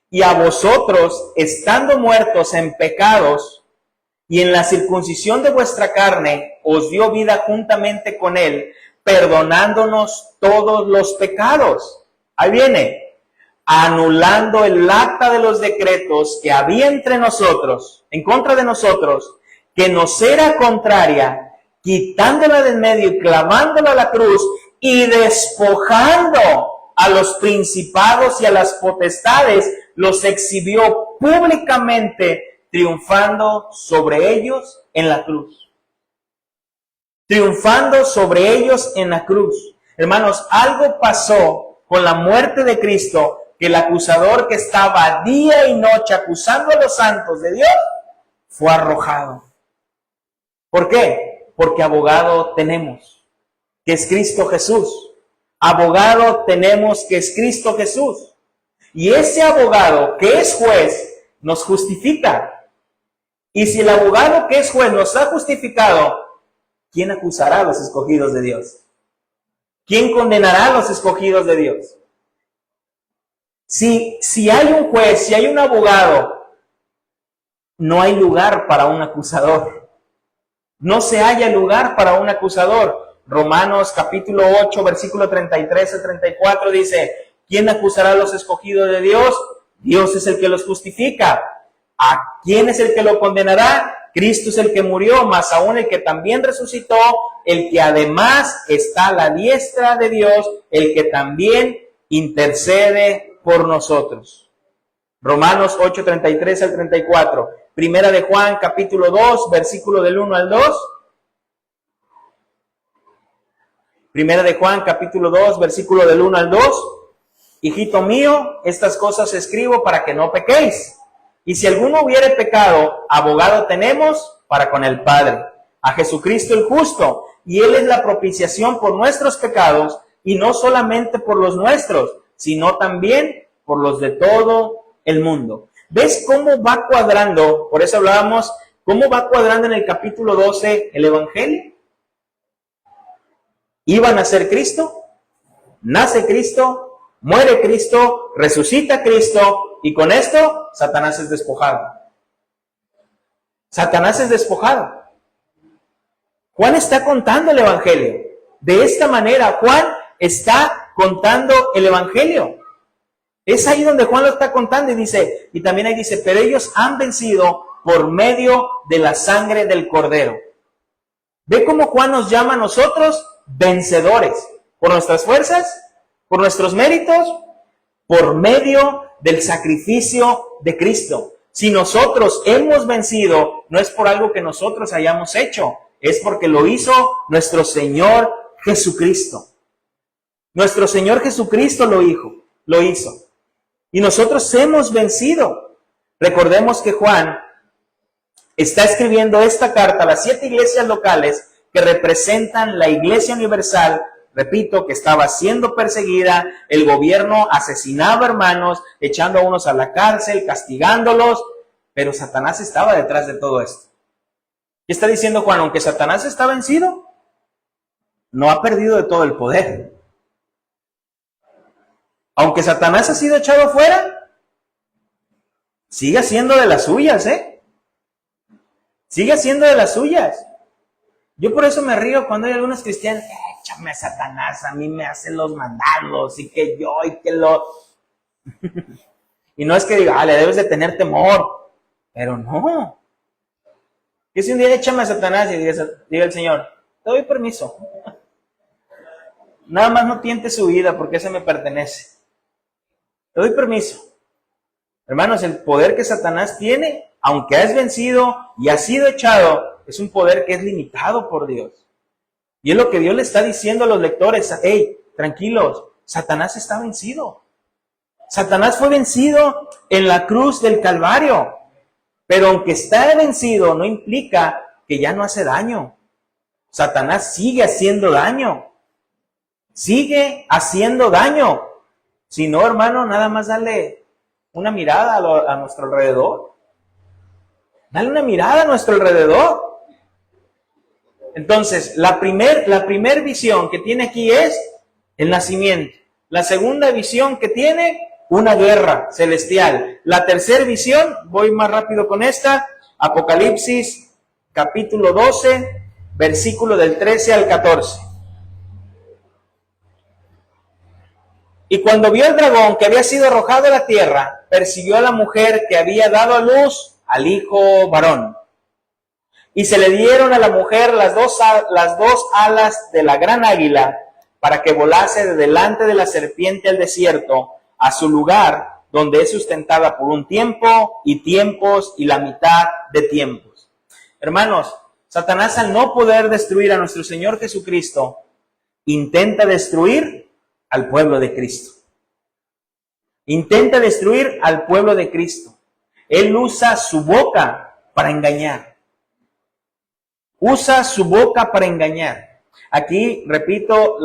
Y a vosotros, estando muertos en pecados, y en la circuncisión de vuestra carne, os dio vida juntamente con él, perdonándonos todos los pecados. Ahí viene, anulando el acta de los decretos que había entre nosotros, en contra de nosotros, que nos era contraria, quitándola del medio y clavándola a la cruz, y despojando a los principados y a las potestades, los exhibió públicamente, triunfando sobre ellos en la cruz. Triunfando sobre ellos en la cruz. Hermanos, algo pasó con la muerte de Cristo, que el acusador que estaba día y noche acusando a los santos de Dios, fue arrojado. ¿Por qué? Porque abogado tenemos, que es Cristo Jesús. Abogado tenemos, que es Cristo Jesús. Y ese abogado, que es juez, nos justifica. Y si el abogado que es juez nos ha justificado, ¿quién acusará a los escogidos de Dios? ¿Quién condenará a los escogidos de Dios? Si hay un juez, si hay un abogado, no hay lugar para un acusador. No se halla lugar para un acusador. Romanos capítulo 8, versículo 33 al 34 dice, ¿quién acusará a los escogidos de Dios? Dios es el que los justifica. ¿A quién es el que lo condenará? Cristo es el que murió, más aún el que también resucitó, el que además está a la diestra de Dios, el que también intercede por nosotros. Romanos 8, 33 al 34. Primera de Juan, capítulo 2, versículo del 1 al 2. Primera de Juan, capítulo 2, versículo del 1 al 2. Hijito mío, estas cosas escribo para que no pequéis. Y si alguno hubiere pecado, abogado tenemos para con el Padre, a Jesucristo el justo, y Él es la propiciación por nuestros pecados, y no solamente por los nuestros, sino también por los de todo el mundo. ¿Ves cómo va cuadrando? Por eso hablábamos, ¿cómo va cuadrando en el capítulo 12 el Evangelio? Iba a nacer Cristo, nace Cristo, muere Cristo, resucita Cristo, y con esto, Satanás es despojado. Satanás es despojado. Juan está contando el Evangelio. De esta manera, Juan está contando el Evangelio. Es ahí donde Juan lo está contando y dice, y también ahí dice, pero ellos han vencido por medio de la sangre del Cordero. ¿Ve cómo Juan nos llama a nosotros vencedores? ¿Por nuestras fuerzas? ¿Por nuestros méritos? Por medio del sacrificio de Cristo. Si nosotros hemos vencido, no es por algo que nosotros hayamos hecho, es porque lo hizo nuestro Señor Jesucristo. Nuestro Señor Jesucristo lo hizo. Y nosotros hemos vencido. Recordemos que Juan está escribiendo esta carta a las 7 iglesias locales que representan la Iglesia Universal, repito, que estaba siendo perseguida, el gobierno asesinaba hermanos, echando a unos a la cárcel, castigándolos, pero Satanás estaba detrás de todo esto. ¿Qué está diciendo Juan? Aunque Satanás está vencido, no ha perdido de todo el poder. Aunque Satanás ha sido echado fuera, sigue haciendo de las suyas, Sigue haciendo de las suyas. Yo por eso me río cuando hay algunos cristianos, échame a Satanás, a mí me hacen los mandados, y que yo, y que lo... Y no es que diga, le debes de tener temor, pero no. Que si un día échame a Satanás y diga el Señor, te doy permiso. Nada más no tiente su vida porque ese me pertenece. Te doy permiso. Hermanos, el poder que Satanás tiene, aunque es vencido y ha sido echado, es un poder que es limitado por Dios. Y es lo que Dios le está diciendo a los lectores. Hey, tranquilos, Satanás está vencido. Satanás fue vencido en la cruz del Calvario. Pero aunque está vencido, no implica que ya no hace daño. Satanás sigue haciendo daño. Sigue haciendo daño. Si no, hermano, nada más dale una mirada a nuestro alrededor. Dale una mirada a nuestro alrededor. Entonces, la primer visión que tiene aquí es el nacimiento. La segunda visión que tiene, una guerra celestial. La tercera visión, voy más rápido con esta, Apocalipsis capítulo 12, versículo del 13 al 14. Y cuando vio el dragón que había sido arrojado a la tierra, persiguió a la mujer que había dado a luz al hijo varón. Y se le dieron a la mujer las dos alas de la gran águila, para que volase de delante de la serpiente al desierto, a su lugar, donde es sustentada por un tiempo y tiempos y la mitad de tiempos. Hermanos, Satanás, al no poder destruir a nuestro Señor Jesucristo, intenta destruir al pueblo de Cristo. Intenta destruir al pueblo de Cristo. Él usa su boca para engañar. Usa su boca para engañar. Aquí, repito,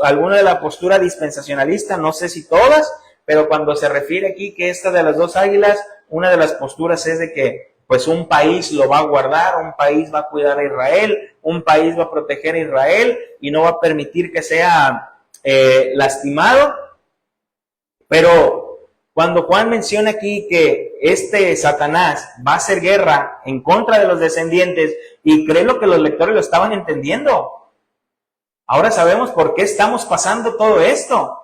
alguna de la postura dispensacionalista, no sé si todas, pero cuando se refiere aquí que esta de las dos águilas, una de las posturas es de que pues un país lo va a guardar, un país va a cuidar a Israel, un país va a proteger a Israel y no va a permitir que sea lastimado. Pero cuando Juan menciona aquí que este Satanás va a hacer guerra en contra de los descendientes, y creo que los lectores lo estaban entendiendo. Ahora sabemos por qué estamos pasando todo esto.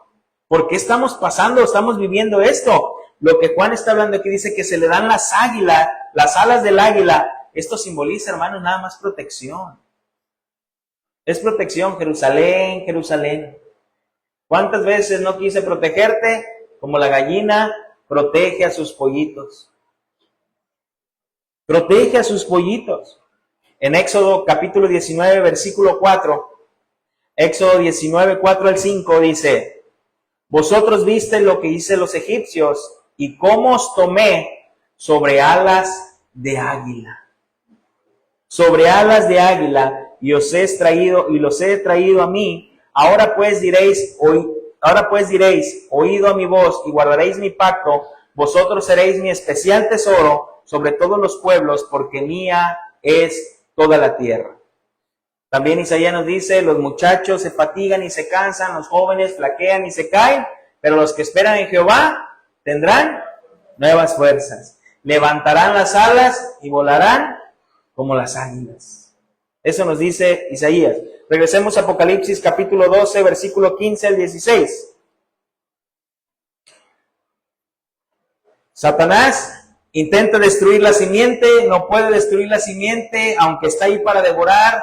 ¿Por qué estamos viviendo esto? Lo que Juan está hablando aquí dice que se le dan las alas del águila. Esto simboliza, hermanos, nada más protección. Es protección. Jerusalén, Jerusalén. ¿Cuántas veces no quise protegerte? Como la gallina protege a sus pollitos. Protege a sus pollitos. En Éxodo capítulo 19, versículo 4. Éxodo 19, 4 al 5 dice: vosotros visteis lo que hice los egipcios y cómo os tomé sobre alas de águila. Sobre alas de águila y los he traído a mí. Ahora pues diréis, oído a mi voz y guardaréis mi pacto. Vosotros seréis mi especial tesoro sobre todos los pueblos, porque mía es toda la tierra. También Isaías nos dice: los muchachos se fatigan y se cansan, los jóvenes flaquean y se caen, pero los que esperan en Jehová tendrán nuevas fuerzas. Levantarán las alas y volarán como las águilas. Eso nos dice Isaías. Regresemos a Apocalipsis capítulo 12, versículo 15 al 16. Satanás intenta destruir la simiente, no puede destruir la simiente, aunque está ahí para devorar.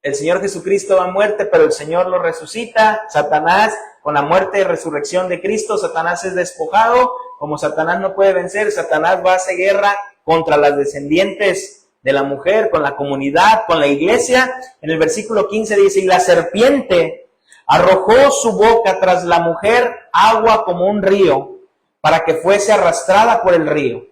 El Señor Jesucristo va a muerte, pero el Señor lo resucita. Satanás, con la muerte y resurrección de Cristo, Satanás es despojado. Como Satanás no puede vencer, Satanás va a hacer guerra contra las descendientes de la mujer con la comunidad, con la iglesia. En el versículo 15 dice, y la serpiente arrojó su boca tras la mujer agua como un río, para que fuese arrastrada por el río.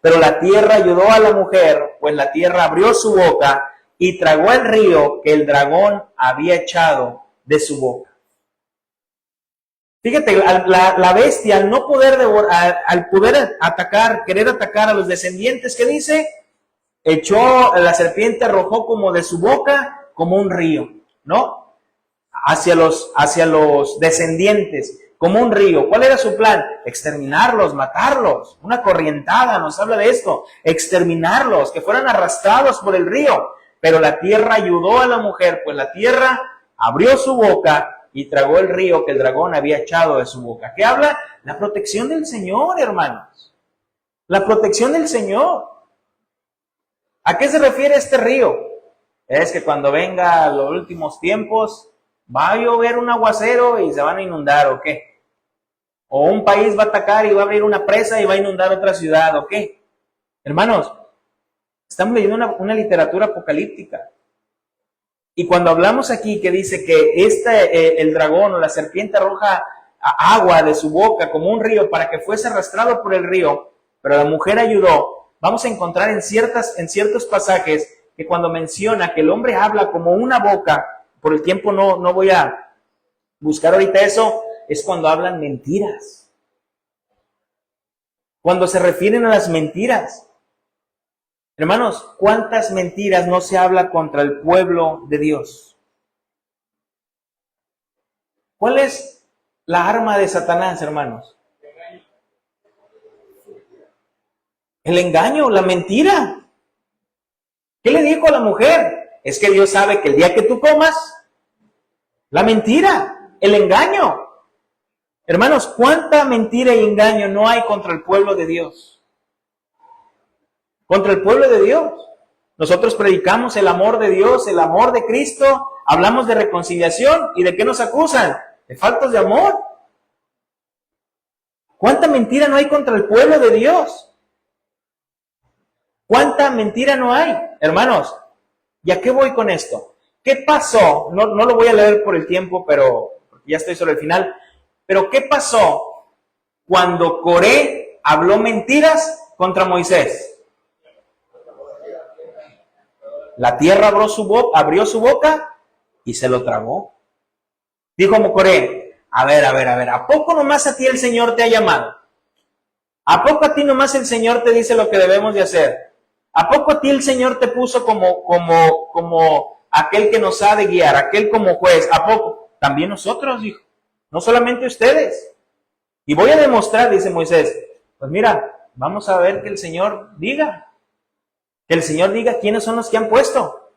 Pero la tierra ayudó a la mujer, pues la tierra abrió su boca y tragó el río que el dragón había echado de su boca. Fíjate, la bestia al no poder devorar, al poder atacar, querer atacar a los descendientes, ¿qué dice? La serpiente arrojó como de su boca, como un río, ¿no? Hacia los descendientes, como un río. ¿Cuál era su plan? Exterminarlos, matarlos. Una corrientada nos habla de esto. Exterminarlos, que fueran arrastrados por el río. Pero la tierra ayudó a la mujer, pues la tierra abrió su boca y tragó el río que el dragón había echado de su boca. ¿Qué habla? La protección del Señor, hermanos. La protección del Señor. ¿A qué se refiere este río? Es que cuando venga los últimos tiempos, va a llover un aguacero y se van a inundar, ¿o qué? O un país va a atacar y va a abrir una presa y va a inundar otra ciudad, ¿o qué? Hermanos, estamos leyendo una literatura apocalíptica. Y cuando hablamos aquí que dice que el dragón o la serpiente arroja agua de su boca como un río para que fuese arrastrado por el río, pero la mujer ayudó, vamos a encontrar en ciertos pasajes que cuando menciona que el hombre habla como una boca, por el tiempo no voy a buscar ahorita eso, es cuando hablan mentiras. Cuando se refieren a las mentiras. Hermanos, ¿cuántas mentiras no se habla contra el pueblo de Dios? ¿Cuál es la arma de Satanás, hermanos? El engaño, la mentira. ¿Qué le dijo a la mujer? Es que Dios sabe que el día que tú comas, la mentira, el engaño. Hermanos, ¿cuánta mentira y engaño no hay contra el pueblo de Dios? Contra el pueblo de Dios. Nosotros predicamos el amor de Dios, el amor de Cristo, hablamos de reconciliación, ¿y de qué nos acusan? De faltas de amor. ¿Cuánta mentira no hay contra el pueblo de Dios? ¿Cuánta mentira no hay? Hermanos, ¿y a qué voy con esto? ¿Qué pasó? No lo voy a leer por el tiempo, pero ya estoy sobre el final. Pero ¿qué pasó cuando Coré habló mentiras contra Moisés? La tierra abrió su boca y se lo tragó. Dijo Coré, a ver, ¿a poco nomás a ti el Señor te ha llamado? ¿A poco a ti nomás el Señor te dice lo que debemos de hacer? ¿A poco a ti el Señor te puso como aquel que nos ha de guiar, aquel como juez? ¿A poco? También nosotros, dijo. No solamente ustedes. Y voy a demostrar, dice Moisés, pues mira, vamos a ver que el Señor diga. Que el Señor diga quiénes son los que han puesto.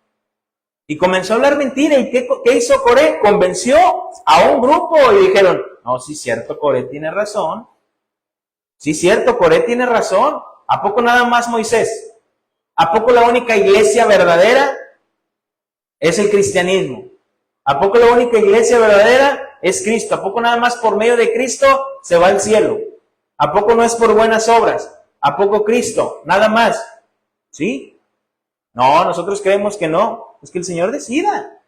Y comenzó a hablar mentira. ¿Y qué hizo Coré? Convenció a un grupo y dijeron, no, sí es cierto, Coré tiene razón. Sí es cierto, Coré tiene razón. ¿A poco nada más Moisés? ¿A poco la única iglesia verdadera es el cristianismo? ¿A poco la única iglesia verdadera es Cristo? ¿A poco nada más por medio de Cristo se va al cielo? ¿A poco no es por buenas obras? ¿A poco Cristo? Nada más. ¿Sí? No, nosotros creemos que no. Es que el Señor decida.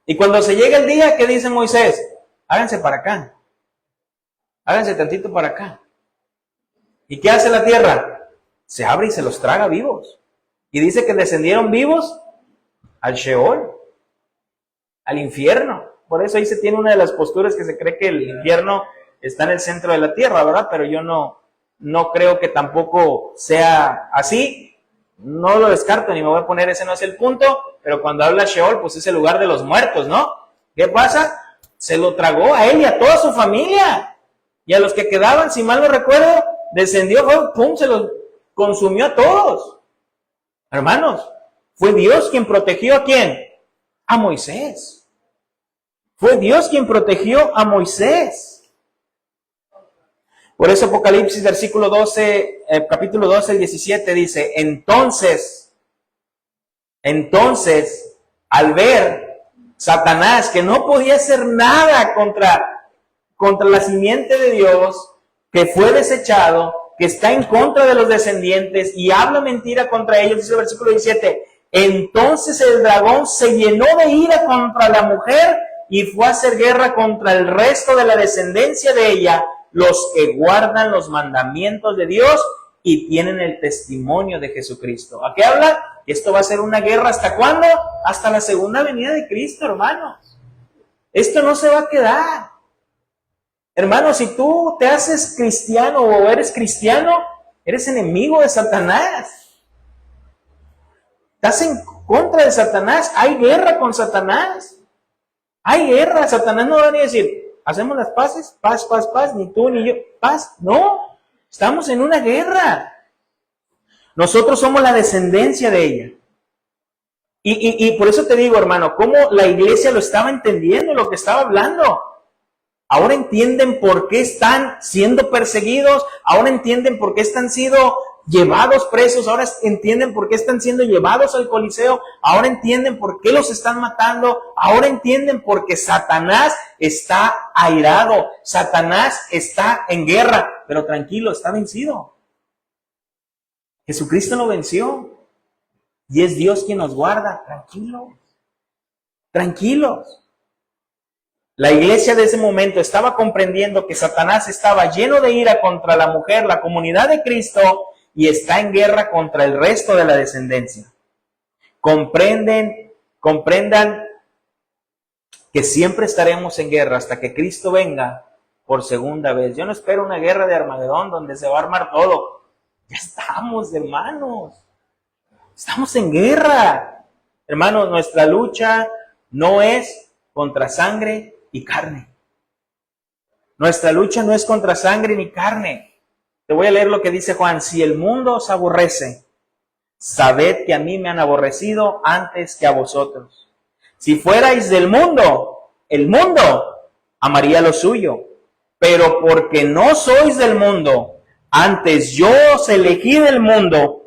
Y cuando se llega el día, ¿qué dice Moisés? Háganse para acá. Háganse tantito para acá. ¿Y qué hace la tierra? Se abre y se los traga vivos. Y dice que descendieron vivos al Sheol, al infierno. Por eso ahí se tiene una de las posturas que se cree que el infierno está en el centro de la tierra, ¿verdad? Pero yo no creo que tampoco sea así. No lo descarto ni me voy a poner, ese no es el punto. Pero cuando habla Sheol, pues es el lugar de los muertos, ¿no? ¿Qué pasa? Se lo tragó a él y a toda su familia. Y a los que quedaban, si mal no recuerdo, descendió, pum, se los consumió a todos. Hermanos, fue Dios quien protegió ¿a quién? A Moisés. Fue Dios quien protegió a Moisés. Por eso Apocalipsis capítulo 12, el 17 dice, entonces, al ver Satanás que no podía hacer nada contra la simiente de Dios, que fue desechado, que está en contra de los descendientes y habla mentira contra ellos, dice el versículo 17, entonces el dragón se llenó de ira contra la mujer y fue a hacer guerra contra el resto de la descendencia de ella, los que guardan los mandamientos de Dios y tienen el testimonio de Jesucristo. ¿A qué habla? Esto va a ser una guerra, ¿hasta cuándo? Hasta la segunda venida de Cristo, hermanos. Esto no se va a quedar. Hermanos, si tú te haces cristiano o eres cristiano, eres enemigo de Satanás. Estás en contra de Satanás. Hay guerra con Satanás. Hay guerra. Satanás no va a ni decir, hacemos las paces, paz, paz, paz, ni tú ni yo, paz. No, estamos en una guerra. Nosotros somos la descendencia de ella. Y por eso te digo, hermano, cómo la iglesia lo estaba entendiendo, lo que estaba hablando. Ahora entienden por qué están siendo perseguidos, ahora entienden por qué están siendo llevados presos, ahora entienden por qué están siendo llevados al Coliseo, ahora entienden por qué los están matando, ahora entienden por qué Satanás está airado, Satanás está en guerra, pero tranquilo, está vencido. Jesucristo lo venció y es Dios quien nos guarda. Tranquilos, tranquilos. La iglesia de ese momento estaba comprendiendo que Satanás estaba lleno de ira contra la mujer, la comunidad de Cristo, y está en guerra contra el resto de la descendencia. Comprendan que siempre estaremos en guerra hasta que Cristo venga por segunda vez. Yo no espero una guerra de Armagedón donde se va a armar todo. Ya estamos, hermanos. Estamos en guerra. Hermanos, nuestra lucha no es contra sangre y carne. Nuestra lucha no es contra sangre ni carne. Te voy a leer lo que dice Juan. Si el mundo os aborrece, sabed que a mí me han aborrecido antes que a vosotros. Si fuerais del mundo, el mundo amaría lo suyo. Pero porque no sois del mundo, antes yo os elegí del mundo,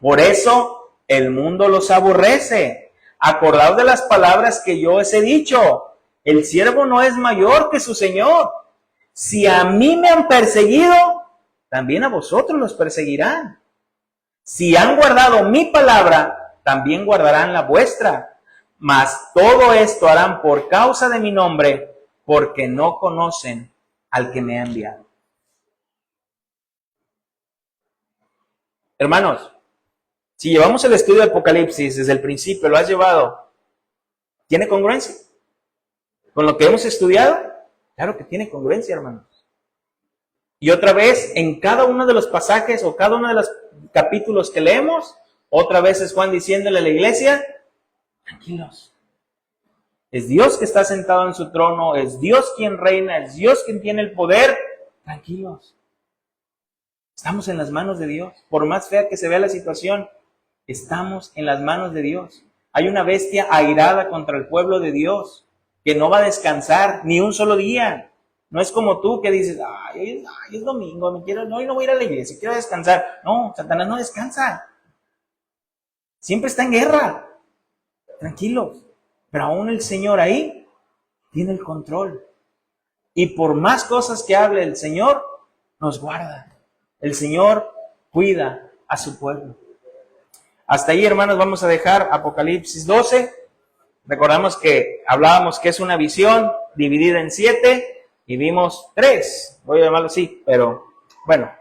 por eso el mundo los aborrece. Acordaos de las palabras que yo os he dicho. El siervo no es mayor que su Señor. Si a mí me han perseguido, también a vosotros los perseguirán. Si han guardado mi palabra, también guardarán la vuestra. Mas todo esto harán por causa de mi nombre, porque no conocen al que me ha enviado. Hermanos, si llevamos el estudio de Apocalipsis desde el principio, lo has llevado, ¿tiene congruencia con lo que hemos estudiado? Claro que tiene congruencia, hermanos. Y otra vez, en cada uno de los pasajes o cada uno de los capítulos que leemos, otra vez es Juan diciéndole a la iglesia, tranquilos. Es Dios que está sentado en su trono, es Dios quien reina, es Dios quien tiene el poder. Tranquilos. Estamos en las manos de Dios. Por más fea que se vea la situación, estamos en las manos de Dios. Hay una bestia airada contra el pueblo de Dios que no va a descansar ni un solo día. No es como tú que dices, ay, es domingo, hoy no voy a ir a la iglesia, quiero descansar. No, Satanás no descansa. Siempre está en guerra. Tranquilos. Pero aún el Señor ahí tiene el control. Y por más cosas que hable el Señor, nos guarda. El Señor cuida a su pueblo. Hasta ahí, hermanos, vamos a dejar Apocalipsis 12. Recordamos que hablábamos que es una visión dividida en 7 y vimos 3. Voy a llamarlo así, pero bueno,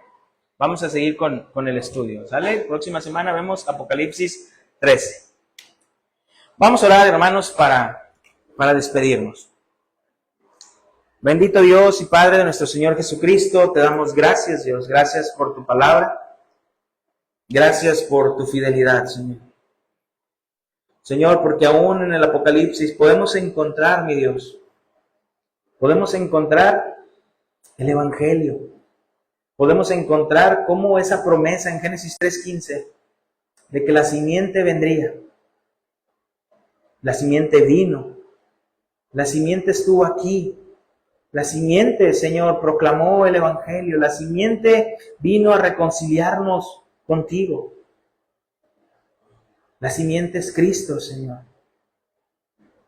vamos a seguir con el estudio. ¿Sale? Próxima semana vemos Apocalipsis 13. Vamos a orar, hermanos, para despedirnos. Bendito Dios y Padre de nuestro Señor Jesucristo, te damos gracias, Dios. Gracias por tu palabra. Gracias por tu fidelidad, Señor. Señor, porque aún en el Apocalipsis podemos encontrar, mi Dios, podemos encontrar el Evangelio. Podemos encontrar cómo esa promesa en Génesis 3:15 de que la simiente vendría. La simiente vino. La simiente estuvo aquí. La simiente, Señor, proclamó el Evangelio. La simiente vino a reconciliarnos contigo. La simiente es Cristo, Señor.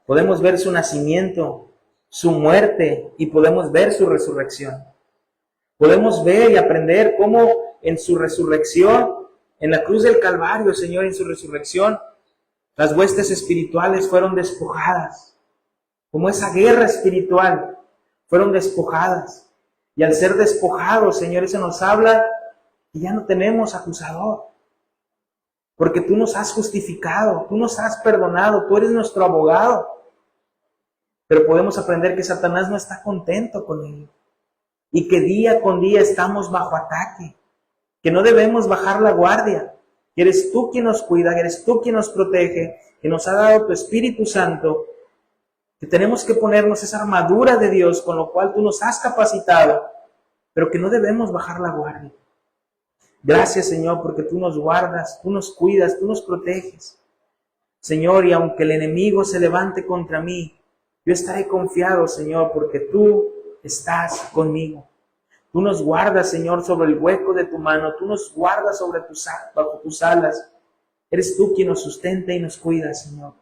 Podemos ver su nacimiento, su muerte y podemos ver su resurrección. Podemos ver y aprender cómo en su resurrección, en la cruz del Calvario, Señor, en su resurrección, las huestes espirituales fueron despojadas. Como esa guerra espiritual, fueron despojadas. Y al ser despojados, Señor, eso nos habla que ya no tenemos acusador. Porque tú nos has justificado, tú nos has perdonado, tú eres nuestro abogado. Pero podemos aprender que Satanás no está contento con ello. Y que día con día estamos bajo ataque. Que no debemos bajar la guardia. Que eres tú quien nos cuida, que eres tú quien nos protege, que nos ha dado tu Espíritu Santo. Que tenemos que ponernos esa armadura de Dios con lo cual tú nos has capacitado. Pero que no debemos bajar la guardia. Gracias, Señor, porque tú nos guardas, tú nos cuidas, tú nos proteges. Señor, y aunque el enemigo se levante contra mí, yo estaré confiado, Señor, porque tú estás conmigo. Tú nos guardas, Señor, sobre el hueco de tu mano. Tú nos guardas bajo tus alas. Eres tú quien nos sustenta y nos cuida, Señor.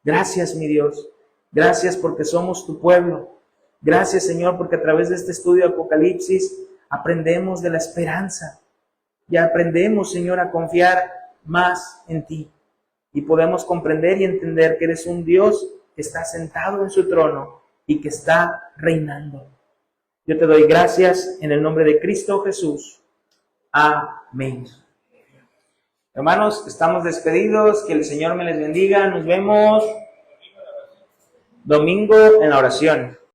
Gracias, mi Dios. Gracias porque somos tu pueblo. Gracias, Señor, porque a través de este estudio de Apocalipsis aprendemos de la esperanza. Y aprendemos, Señor, a confiar más en ti. Y podemos comprender y entender que eres un Dios que está sentado en su trono y que está reinando. Yo te doy gracias en el nombre de Cristo Jesús. Amén. Hermanos, estamos despedidos. Que el Señor me les bendiga. Nos vemos domingo en la oración.